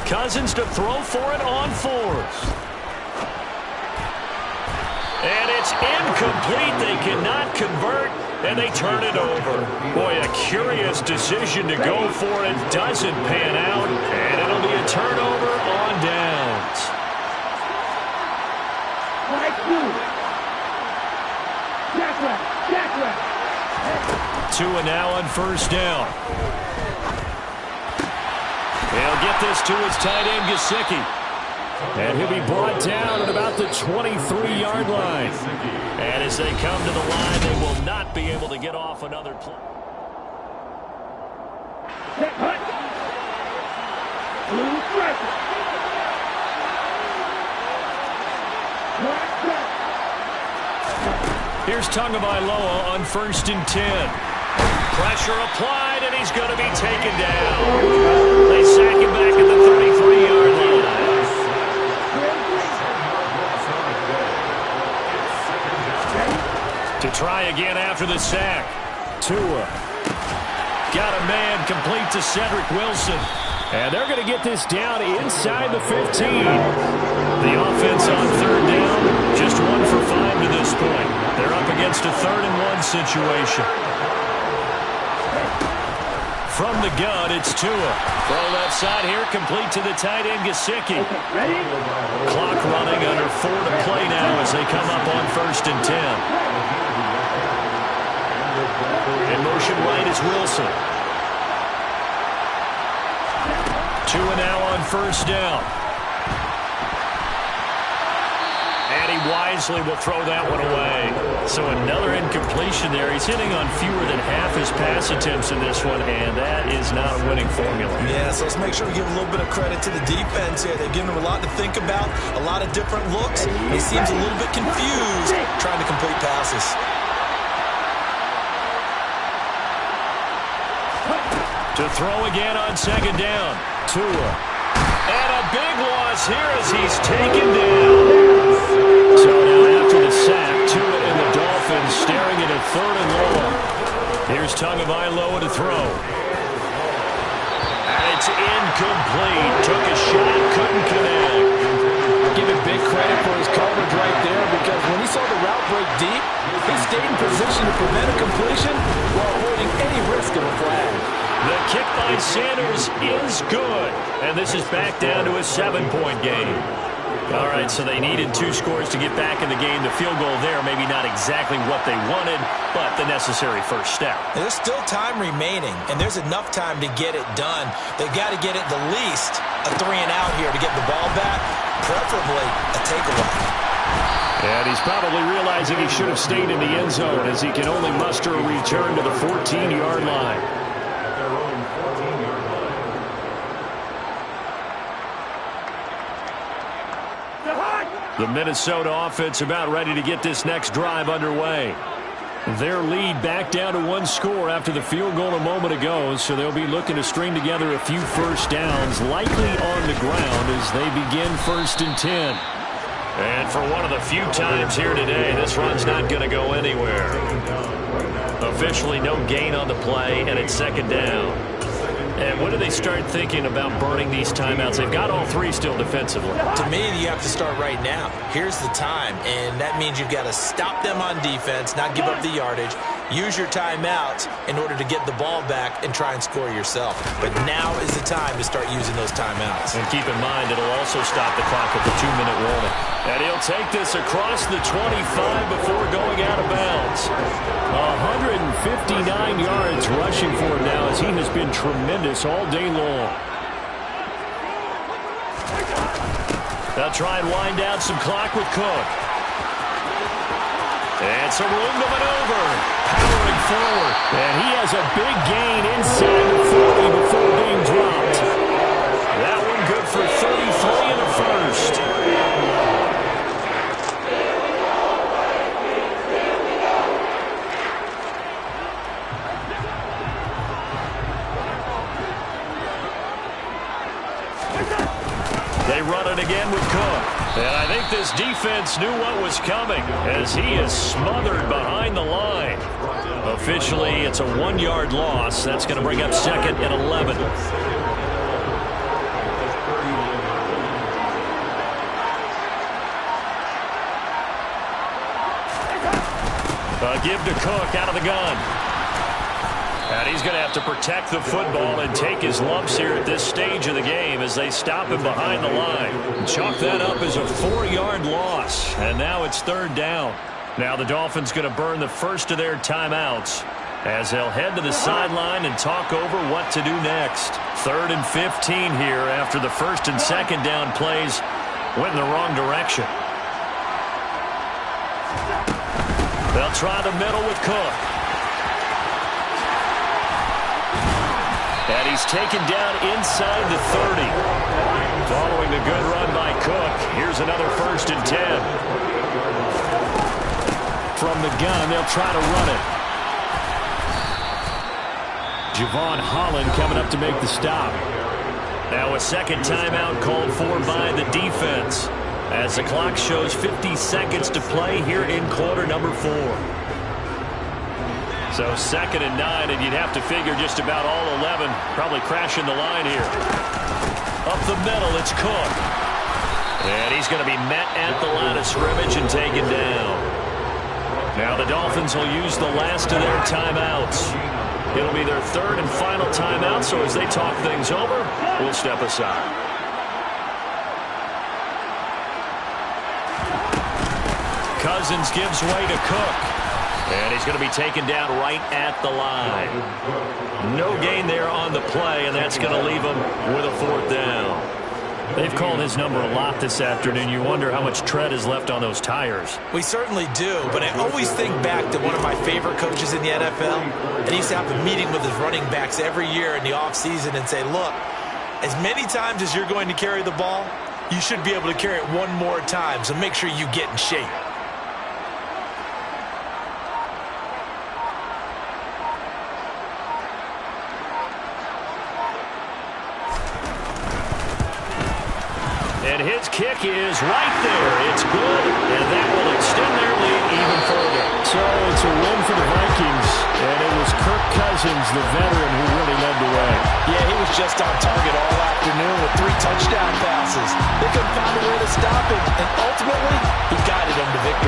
Cousins to throw for it on 4th. And it's incomplete. They cannot convert, and they turn it over. Boy, a curious decision to go for it. Doesn't pan out, and it'll be a turnover on downs. 2 and now on 1st down. He'll get this to his tight end, Gesicki. And he'll be brought down at about the 23-yard line. And as they come to the line, they will not be able to get off another play. Here's Tagovailoa on 1st and 10. Pressure applied, and he's going to be taken down. They sack him back at the 33-yard line. To try again after the sack. Tua. Got a man complete to Cedric Wilson. And they're going to get this down inside the 15. The offense on 3rd down, just 1 for 5 to this point. They're up against a 3rd and 1 situation. From the gun, it's Tua. Throw left side here, complete to the tight end, Gesicki. Clock running under 4 to play now as they come up on 1st and 10. In motion right is Wilson. 2 and now on 1st down. And he wisely will throw that one away. So another incompletion there. He's hitting on fewer than half his pass attempts in this one, and that is not a winning formula. Yeah, so let's make sure we give a little bit of credit to the defense here. They've given him a lot to think about, a lot of different looks. He seems a little bit confused trying to complete passes. To throw again on 2nd down. Tua. And a big loss here as he's taken down. So now after the sack, Tua and the Dolphins staring at a 3rd and long. Here's Tagovailoa to throw. And it's incomplete. Took a shot, couldn't connect. Give him big credit for his coverage right there, because when he saw the route break deep, he stayed in position to prevent a completion while avoiding any risk of a flag. The kick by Sanders is good. And this is back down to a 7-point game. All right, so they needed 2 scores to get back in the game. The field goal there, maybe not exactly what they wanted, but the necessary first step. There's still time remaining, and there's enough time to get it done. They've got to get it the least a 3 and out here to get the ball back, preferably a takeaway. And he's probably realizing he should have stayed in the end zone as he can only muster a return to the 14-yard line. The Minnesota offense about ready to get this next drive underway. Their lead back down to 1 score after the field goal a moment ago, so they'll be looking to string together a few first downs, likely on the ground as they begin 1st and 10. And for one of the few times here today, this run's not going to go anywhere. Officially no gain on the play, and it's 2nd down. And when do they start thinking about burning these timeouts? They've got all 3 still defensively. To me, you have to start right now. Here's the time, and that means you've got to stop them on defense, not give up the yardage, use your timeouts in order to get the ball back and try and score yourself. But now is the time to start using those timeouts. And keep in mind, it'll also stop the clock at the 2-minute warning. And he'll take this across the 25 before going out of bounds. 159 yards rushing for him now as he has been tremendous all day long. They'll try and wind down some clock with Cook. And some room to maneuver. powering forward. And he has a big gain inside the 40 before being dropped. That one good for 33 and a first. They run it again with Cook. And I think this defense knew what was coming as he is smothered behind the line. Officially, it's a 1-yard loss. That's going to bring up second and 11. A give to Cook out of the gun. And he's going to have to protect the football and take his lumps here at this stage of the game as they stop him behind the line. Chalk that up as a 4-yard loss. And now it's third down. Now the Dolphins going to burn the first of their timeouts as they'll head to the sideline and talk over what to do next. 3rd and 15 here after the first and second down plays went in the wrong direction. They'll try the middle with Cook. And he's taken down inside the 30. Following the good run by Cook, here's another 1st and 10. From the gun, they'll try to run it. Javon Holland coming up to make the stop. Now a second timeout called for by the defense as the clock shows 50 seconds to play here in quarter number 4. So 2nd and 9, and you'd have to figure just about all 11 probably crashing the line here. Up the middle, it's Cook. And he's going to be met at the line of scrimmage and taken down. Now the Dolphins will use the last of their timeouts. It'll be their 3rd and final timeout, so as they talk things over, we'll step aside. Cousins gives way to Cook. And he's going to be taken down right at the line. No gain there on the play, and that's going to leave him with a 4th down. They've called his number a lot this afternoon. You wonder how much tread is left on those tires. We certainly do, but I always think back to one of my favorite coaches in the NFL. And he used to have a meeting with his running backs every year in the offseason and say, look, as many times as you're going to carry the ball, you should be able to carry it one more time, so make sure you get in shape. And his kick is right there. It's good, and that will extend their lead even further. So it's a win for the Vikings, and it was Kirk Cousins, the veteran, who really led the way. Yeah, he was just on target all afternoon with 3 touchdown passes. They couldn't find a way to stop him, and ultimately, he guided them to victory.